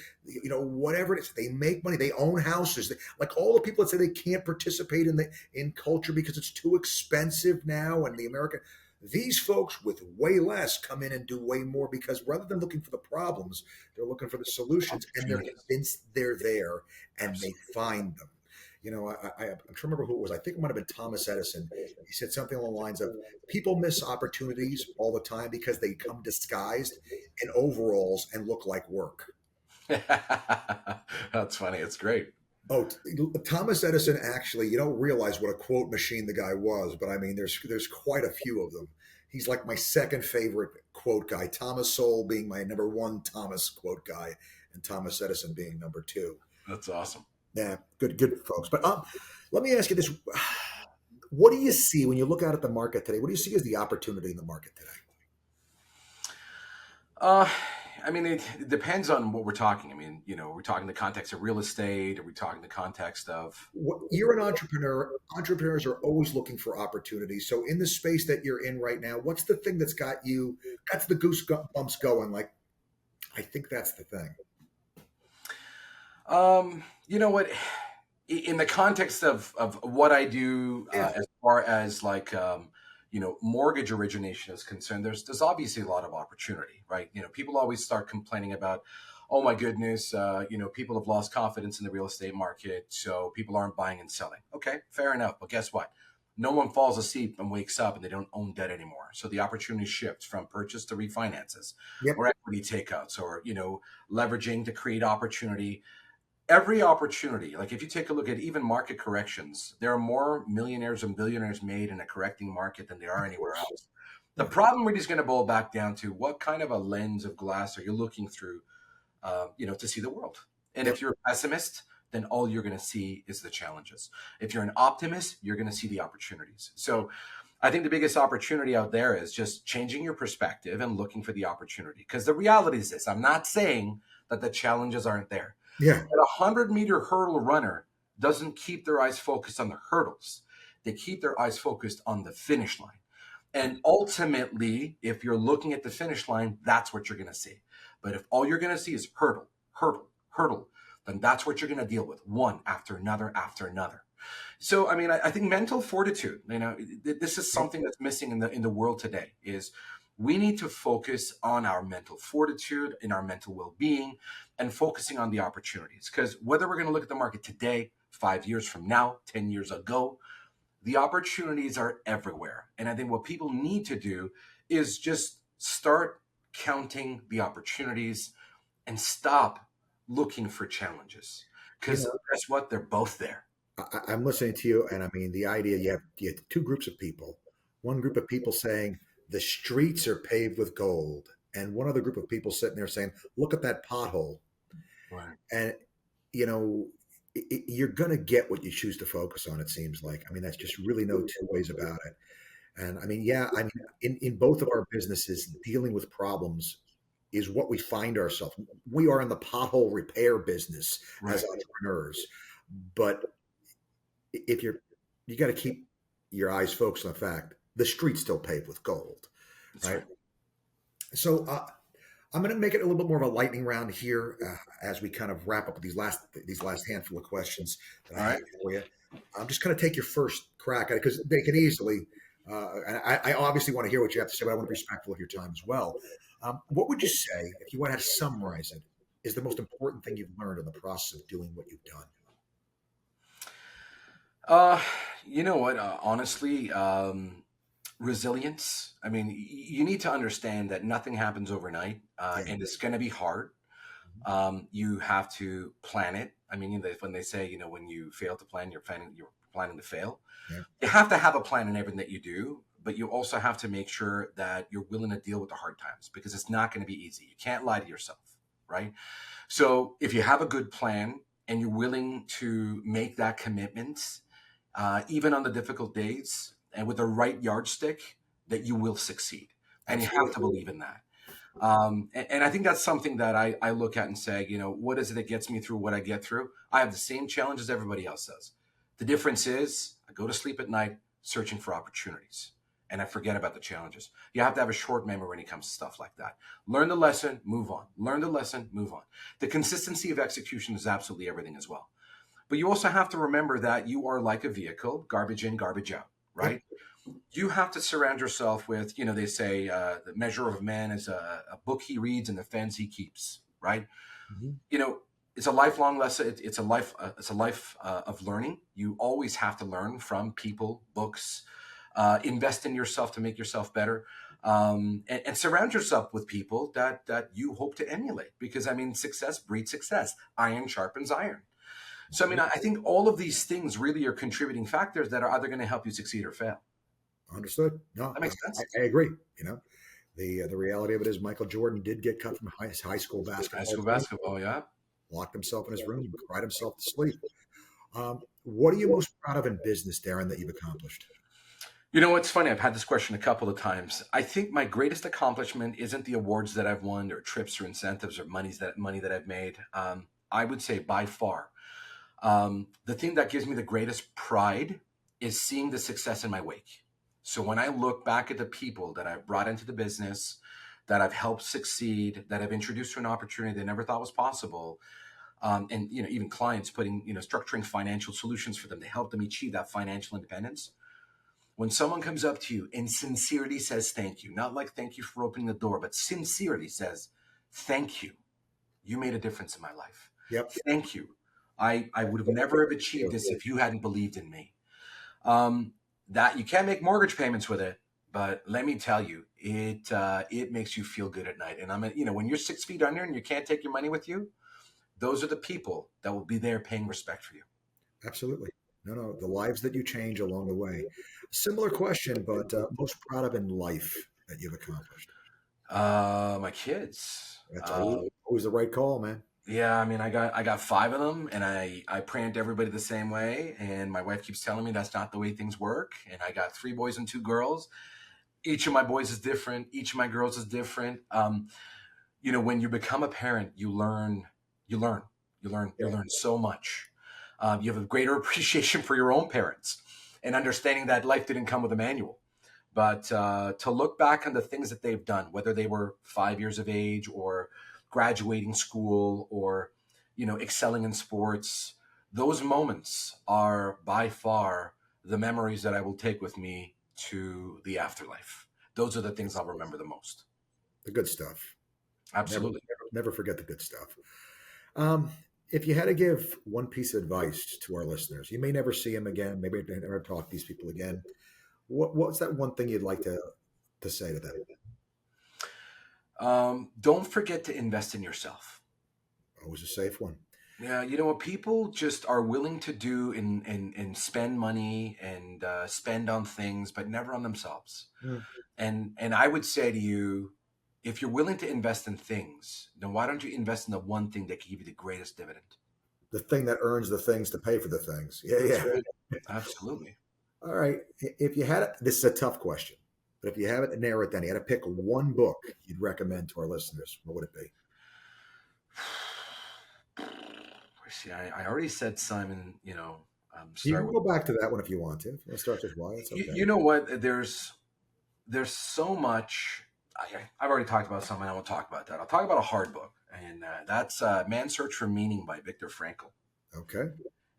whatever it is, they make money. They own houses. Like all the people that say they can't participate in culture because it's too expensive now, and the American, these folks with way less come in and do way more because rather than looking for the problems, they're looking for the solutions, and they're Opportunities. convinced they're there, and they Absolutely. find them. I'm trying to remember who it was. I think it might have been Thomas Edison. He said something along the lines of, people miss opportunities all the time because they come disguised in overalls and look like work. That's funny. It's great. Oh, Thomas Edison actually, you don't realize what a quote machine the guy was, but I mean, there's quite a few of them. He's like my second favorite quote guy. Thomas Sowell being my number one Thomas quote guy, and Thomas Edison being number two. That's awesome. Yeah, good folks. But let me ask you this: what do you see when you look out at the market today? What do you see as the opportunity in the market today? Uh, I mean, it depends on what we're talking. I mean, we're talking the context of real estate. Are we talking the context of? You're an entrepreneur. Entrepreneurs are always looking for opportunities. So, in the space that you're in right now, what's the thing that's got you? That's the goosebumps going. Like, I think that's the thing. You know what? In the context of what I do, Yeah. as far as like mortgage origination is concerned, there's obviously a lot of opportunity, right? People always start complaining about, oh my goodness, people have lost confidence in the real estate market, so people aren't buying and selling. Okay, fair enough, but guess what? No one falls asleep and wakes up and they don't own debt anymore. So the opportunity shifts from purchase to refinances Yep. or equity takeouts or leveraging to create opportunity. Every opportunity, like if you take a look at even market corrections, there are more millionaires and billionaires made in a correcting market than there are Of anywhere course. else. The Yeah. problem really is going to boil back down to what kind of a lens of glass are you looking through, to see the world. And Yep. if you're a pessimist, then all you're going to see is the challenges. If you're an optimist, you're going to see the opportunities. So I think the biggest opportunity out there is just changing your perspective and looking for the opportunity. Because the reality is this: I'm not saying that the challenges aren't there. Yeah. But 100-meter hurdle runner doesn't keep their eyes focused on the hurdles. They keep their eyes focused on the finish line. And ultimately, if you're looking at the finish line, that's what you're going to see. But if all you're going to see is hurdle, hurdle, hurdle, then that's what you're going to deal with, one after another after another. So, I mean, I think mental fortitude, this is something that's missing in the world today. Is We need to focus on our mental fortitude and our mental well-being and focusing on the opportunities. Because whether we're going to look at the market today, 5 years from now, 10 years ago, the opportunities are everywhere. And I think what people need to do is just start counting the opportunities and stop looking for challenges. You Because know, guess what? They're both there. I'm listening to you, and I mean, the idea you have two groups of people. One group of people saying the streets are paved with gold, and one other group of people sitting there saying, "Look at that pothole." Right. And you know, you're going to get what you choose to focus on. It seems like. I mean, that's just really no two ways about it. And I mean, yeah, I mean, in both of our businesses, dealing with problems is what we find ourselves. We are in the pothole repair business as Right. entrepreneurs, but if you got to keep your eyes focused on the fact the street's still paved with gold, That's right? right. So I'm going to make it a little bit more of a lightning round here as we kind of wrap up with these last handful of questions that I All have right. for you. I'm just going to take your first crack at it because they can easily. And I obviously want to hear what you have to say, but I want to be respectful of your time as well. What would you say, if you wanted to summarize it, is the most important thing you've learned in the process of doing what you've done? Uh, you know what? Honestly, resilience. I mean, you need to understand that nothing happens overnight, Yeah. and it's going to be hard. You have to plan it. I mean, when they say, when you fail to plan, you're planning to fail. Yeah. You have to have a plan in everything that you do, but you also have to make sure that you're willing to deal with the hard times because it's not going to be easy. You can't lie to yourself, right? So if you have a good plan and you're willing to make that commitment, even on the difficult days and with the right yardstick, that you will succeed. And you have Absolutely. to believe in that. And I think that's something that I look at and say, what is it that gets me through what I get through? I have the same challenge as everybody else does. The difference is I go to sleep at night searching for opportunities and I forget about the challenges. You have to have a short memory when it comes to stuff like that. Learn the lesson, move on. Learn the lesson, move on. The consistency of execution is absolutely everything as well. But you also have to remember that you are like a vehicle, garbage in, garbage out, Yep. right? You have to surround yourself with, they say the measure of a man is a book he reads and the fence he keeps, right? Mhm. You know, it's a lifelong lesson. It's a life of learning. You always have to learn from people, books, invest in yourself to make yourself better, and surround yourself with people that you hope to emulate. Because I mean, success breeds success. Iron sharpens iron. So I mean, I think all of these things really are contributing factors that are either going to help you succeed or fail. Understood. No, That makes sense. I agree. The reality of it is Michael Jordan did get cut from his high school High basketball school team, basketball, yeah. locked himself in his room, and cried himself to sleep. What are you most proud of in business, Darren, that you've accomplished? You know what's funny? I've had this question a couple of times. I think my greatest accomplishment isn't the awards that I've won, or trips, or incentives, or money that I've made. I would say by far, the thing that gives me the greatest pride is seeing the success in my wake. So when I look back at the people that I've brought into the business, that I've helped succeed, that I've introduced to an opportunity they never thought was possible, and even clients putting structuring financial solutions for them to help them achieve that financial independence. When someone comes up to you and sincerely says thank you, not like thank you for opening the door, but sincerely says thank you, you made a difference in my life. Yep. Thank you. I would have never have achieved this if you hadn't believed in me. Um, that you can't make mortgage payments with it, but let me tell you, it makes you feel good at night. And when you're 6 feet under and you can't take your money with you, those are the people that will be there paying respect for you. Absolutely. No, the lives that you change along the way. Similar question, but most proud of in life that you've accomplished. My kids. That's always the right call, man. Yeah, I mean, I got five of them, and I parent everybody the same way. And my wife keeps telling me that's not the way things work. And I got three boys and two girls. Each of my boys is different. Each of my girls is different. When you become a parent, you learn, you Yeah. learn so much. You have a greater appreciation for your own parents, and understanding that life didn't come with a manual. But to look back on the things that they've done, whether they were 5 years of age or graduating school or excelling in sports, those moments are by far the memories that I will take with me to the afterlife. Those are the things I'll remember the most. The good stuff. Never, Absolutely. never forget the good stuff. Um, if you had to give one piece of advice to our listeners, you may never see them again. Maybe they never talk to these people again. What's that one thing you'd like to say to them? Don't forget to invest in yourself. Always a safe one. Yeah, you know what people just are willing to do and spend money and spend on things, but never on themselves. Mm. And I would say to you, if you're willing to invest in things, then why don't you invest in the one thing that can give you the greatest dividend? The thing that earns the things to pay for the things. Yeah, That's yeah. right. Absolutely. All right. If you had this is a tough question, but if you have it narrow it down, you had to pick one book you'd recommend to our listeners. What would it be? See, I already said Simon, You start can with, go back to that one if you want to. If you want to start with why, it's okay. you know what? There's so much. I've already talked about something. I won't talk about that. I'll talk about a hard book, and that's Man's Search for Meaning by Viktor Frankl. Okay.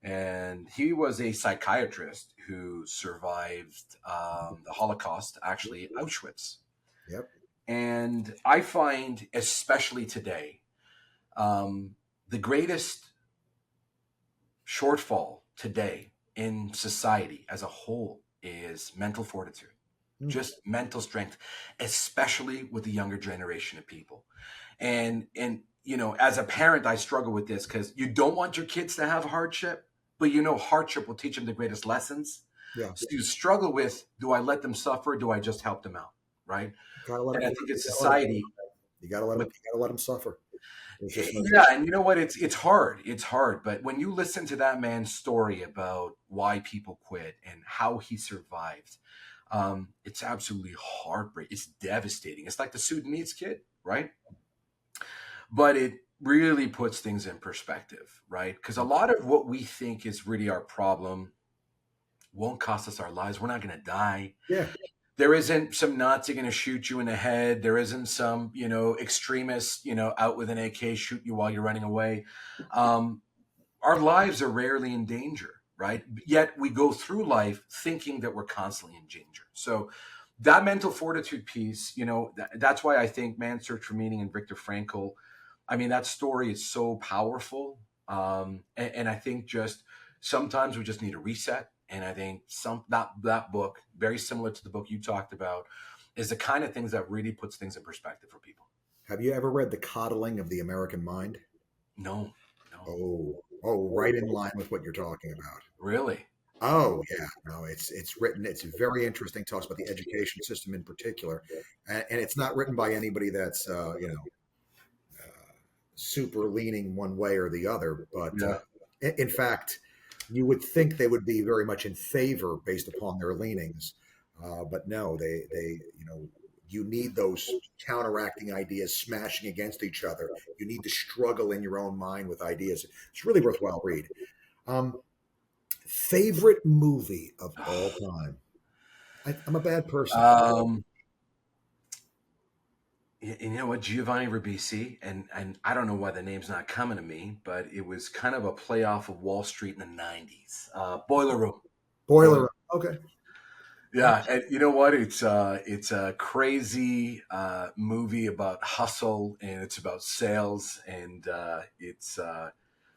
And he was a psychiatrist who survived the Holocaust, actually Auschwitz. Yep. And I find, especially today, the greatest shortfall today in society as a whole is mental fortitude, Mm. just mental strength, especially with the younger generation of people. And as a parent, I struggle with this because you don't want your kids to have hardship, but hardship will teach them the greatest lessons. Yeah. So you struggle with, do I let them suffer? Do I just help them out? Right. Gotta let And them. I think in Gotta let them. society, You gotta let them. with You gotta let them suffer. There's just no. yeah, and you know what? It's hard. It's hard. But when you listen to that man's story about why people quit and how he survived, it's absolutely heartbreaking. It's devastating. It's like the Sudanese kid, right? But it really puts things in perspective, right? Because a lot of what we think is really our problem won't cost us our lives. We're not going to die. Yeah. There isn't some Nazi going to shoot you in the head. There isn't some, extremist, out with an AK shoot you while you're running away. Our lives are rarely in danger, right? Yet we go through life thinking that we're constantly in danger. So that mental fortitude piece, that's why I think Man's Search for Meaning and Viktor Frankl, I mean, that story is so powerful. And I think just sometimes we just need a reset. And I think that book, very similar to the book you talked about, is the kind of things that really puts things in perspective for people. Have you ever read The Coddling of the American Mind? No, no. Oh, right in line with what you're talking about. Really? Oh yeah, no, it's written. It's very interesting. Talks about the education system in particular, and it's not written by anybody that's super leaning one way or the other. But Yeah. in fact, you would think they would be very much in favor based upon their leanings, but no, they you need those counteracting ideas smashing against each other. You need to struggle in your own mind with ideas. It's really worthwhile read. Um, Favorite movie of all time? I'm a bad person. Um, you know what, Giovanni Ribisi, and I don't know why the name's not coming to me, but it was kind of a playoff of Wall Street in the '90s. Boiler Room. Boiler Room. Okay. Yeah, and you know what? It's a crazy movie about hustle and it's about sales and it's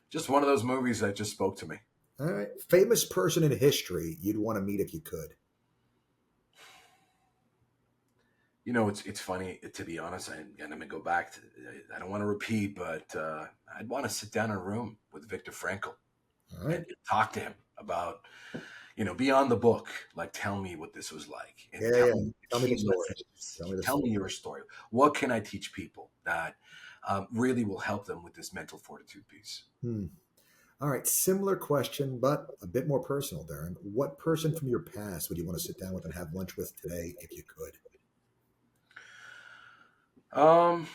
just one of those movies that just spoke to me. All right. Famous person in history you'd want to meet if you could. It's funny, to be honest, and I'm gonna go back to, I don't want to repeat, but I'd want to sit down in a room with Viktor Frankl All right. and talk to him about, beyond the book, like tell me what this was like and Yeah, yeah. tell me Tell me the key story. messages. Tell me the Tell story. me your story. What can I teach people that really will help them with this mental fortitude piece? Hmm. All right. Similar question, but a bit more personal, Darren. What person from your past would you want to sit down with and have lunch with today if you could? Um,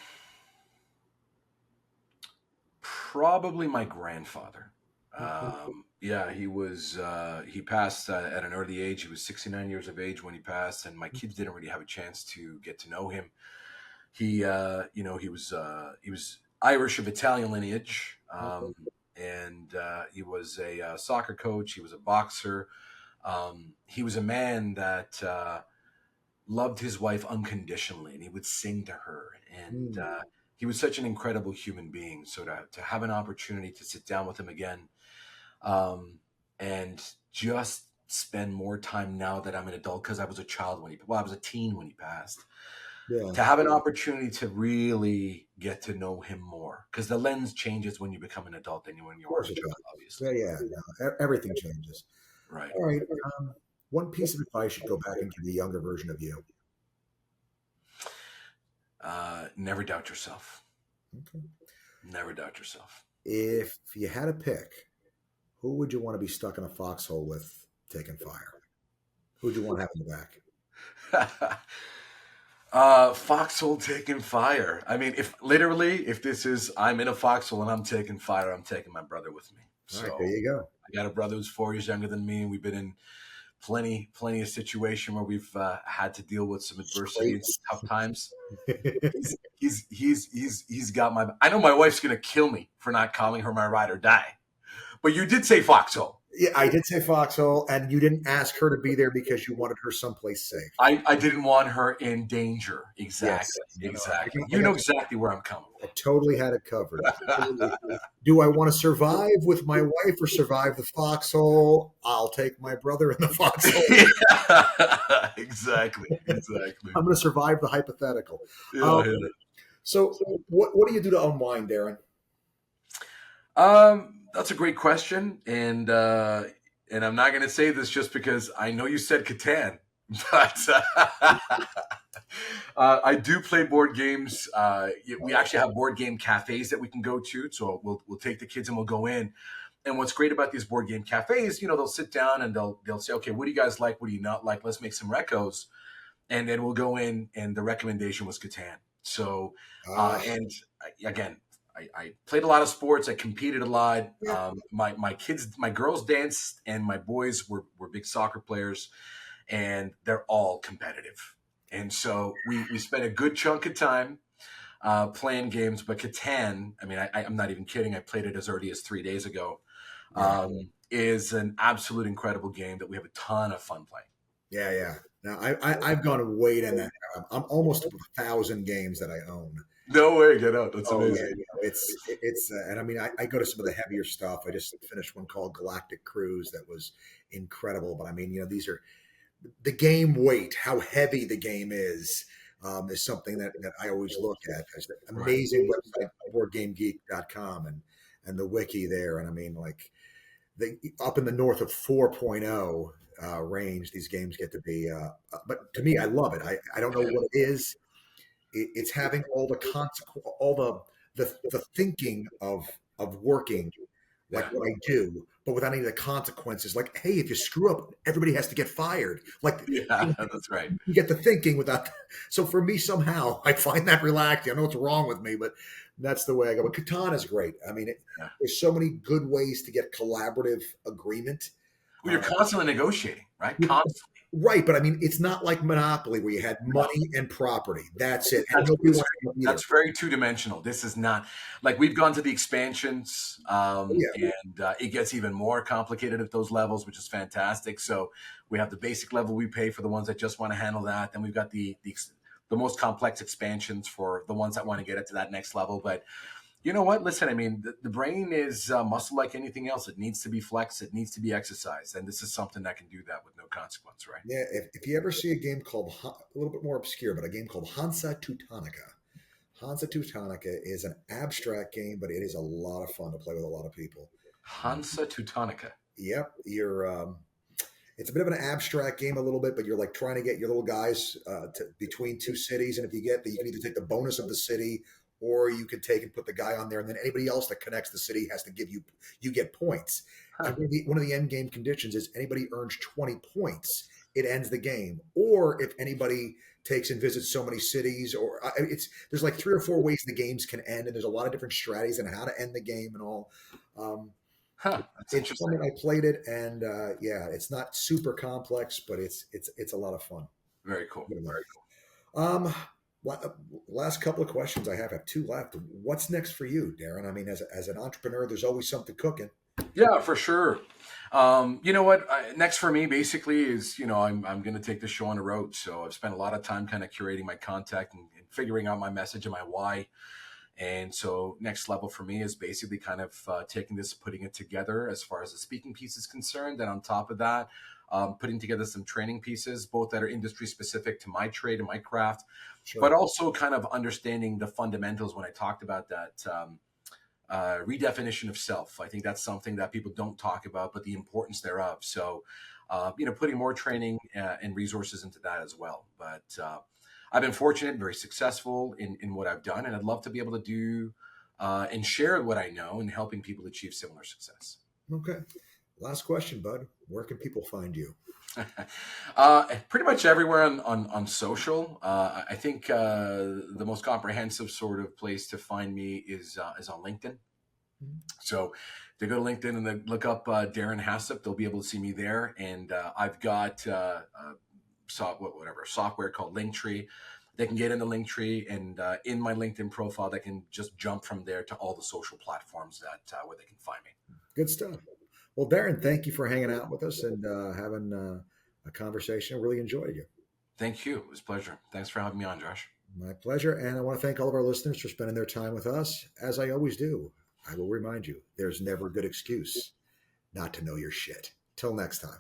Probably my grandfather. Okay. Yeah, he passed at an early age. He was 69 years of age when he passed, and my kids didn't really have a chance to get to know him. He was Irish of Italian lineage, Okay. and he was a soccer coach. He was a boxer. He was a man that loved his wife unconditionally, and he would sing to her, and Mm. he was such an incredible human being. So to have an opportunity to sit down with him again, um, and just spend more time now that I'm an adult, because I was a child when I was a teen when he passed, Yeah, to have an opportunity to really get to know him more, because the lens changes when you become an adult than when of you are course a it does. child, obviously. Yeah, yeah. No, everything changes. Right. All right. One piece of advice you'd go back and give the younger version of you. Never doubt yourself. Okay. Never doubt yourself. If you had to pick, who would you want to be stuck in a foxhole with taking fire? Who would you want to have in the back? Foxhole taking fire. I mean, if this is, I'm in a foxhole and I'm taking fire, I'm taking my brother with me. All right, there So you go. I got a brother who's 4 years younger than me, and we've been in plenty of situation where we've had to deal with some adversity and some Scrapes. tough times. He's got my. I know my wife's gonna kill me for not calling her my ride or die, but you did say foxhole. Yeah, I did say foxhole, and you didn't ask her to be there because you wanted her someplace safe. I didn't want her in danger. Yes, Exactly. no, no, Exactly. I You know got, exactly where I'm coming I totally had it covered. Do I want to survive with my wife or survive the foxhole? I'll take my brother in the foxhole. Yeah, exactly. Exactly. I'm going to survive the hypothetical. Yeah, Um, I hit it. so, what do you do to unwind, Darren? That's a great question, and I'm not going to say this just because I know you said Catan, but I do play board games. We actually have board game cafes that we can go to, so we'll take the kids and we'll go in. And what's great about these board game cafes, they'll sit down and they'll say, okay, what do you guys like? What do you not like? Let's make some recos, and then we'll go in. And the recommendation was Catan. So, Ah, and again, I played a lot of sports. I competed a lot. yeah. My kids, my girls danced, and my boys were big soccer players, and they're all competitive. And so we spent a good chunk of time playing games. But Catan, I mean, I'm not even kidding. I played it as early as 3 days ago. Yeah, Is an absolute incredible game that we have a ton of fun playing. yeah, yeah. Now I've gone way in that. I'm almost up to 1,000 games that I own. No way, get out. That's Oh yeah, amazing. it's and I mean I go to some of the heavier stuff. I just finished one called Galactic Cruise that was incredible. But I mean, these are the game weight, how heavy the game is something that I always look at. There's the Right. amazing website, boardgamegeek.com, and the wiki there. And I mean, like, up in the north of 4.0 range, these games get to be. But to me, I love it. I don't know what it is. It's having all the all the thinking of working like Yeah. what I do, but without any of the consequences. Like, hey, if you screw up, everybody has to get fired. Like, Yeah, that's right. you get the thinking without. So for me, somehow, I find that relaxing. I know what's wrong with me, but that's the way I go. But Catan is great. I mean, Yeah. there's so many good ways to get collaborative agreement. Well, you're constantly negotiating, right? You- Constantly. right, but I mean, it's not like Monopoly where you had No, money and property. That's it, and that's nobody it's, wants to be there. that's very two dimensional. This is not like we've gone to the expansions, Oh, yeah, and it gets even more complicated at those levels, which is fantastic. So we have the basic level we pay for the ones that just want to handle that. Then we've got the most complex expansions for the ones that want to get it to that next level. But you know what? Listen, I mean, the brain is muscle like anything else. It needs to be flexed. It needs to be exercised. And this is something that can do that with no consequence, right? yeah. If you ever see a game called a little bit more obscure, but a game called Hansa Teutonica. Hansa Teutonica is an abstract game, but it is a lot of fun to play with a lot of people. Hansa Teutonica. Yep, it's a bit of an abstract game a little bit, but you're like trying to get your little guys between two cities, and if you get you can either take the bonus of the city, or you can take and put the guy on there, and then anybody else that connects the city has to give you get points. Huh. And one of the end game conditions is anybody earns 20 points, it ends the game. Or if anybody takes and visits so many cities, or there's like 3 or 4 ways the games can end, and there's a lot of different strategies on how to end the game and all. Um, Huh. That's it's fun interesting. that I played it, and yeah, it's not super complex, but it's a lot of fun. Very cool. Very cool. Um, last couple of questions I have two left. What's next for you, Darren? I mean, as an entrepreneur, there's always something cooking. Yeah, for sure. You know what? Next for me, basically, is I'm going to take this show on the road. So I've spent a lot of time kind of curating my contact and figuring out my message and my why. And so next level for me is basically kind of taking this, putting it together as far as the speaking piece is concerned. And on top of that, putting together some training pieces, both that are industry specific to my trade and my craft, but Sure. also kind of understanding the fundamentals when I talked about that. Redefinition of self. I think that's something that people don't talk about, but the importance thereof. So, putting more training and resources into that as well. But I've been fortunate, very successful in what I've done, and I'd love to be able to do and share what I know in helping people achieve similar success. Okay. Last question, bud. Where can people find you? Pretty much everywhere on social. I think the most comprehensive sort of place to find me is on LinkedIn. Mhm. So they go to LinkedIn and they look up Deren Hasip. They'll be able to see me there. And I've got whatever software called Linktree. They can get in the Linktree, and in my LinkedIn profile, they can just jump from there to all the social platforms that where they can find me. Good stuff. Well, Darren, thank you for hanging out with us and having a conversation. I really enjoyed you. Thank you. It was a pleasure. Thanks for having me on, Josh. My pleasure. And I want to thank all of our listeners for spending their time with us. As I always do, I will remind you there's never a good excuse not to know your shit. Till next time.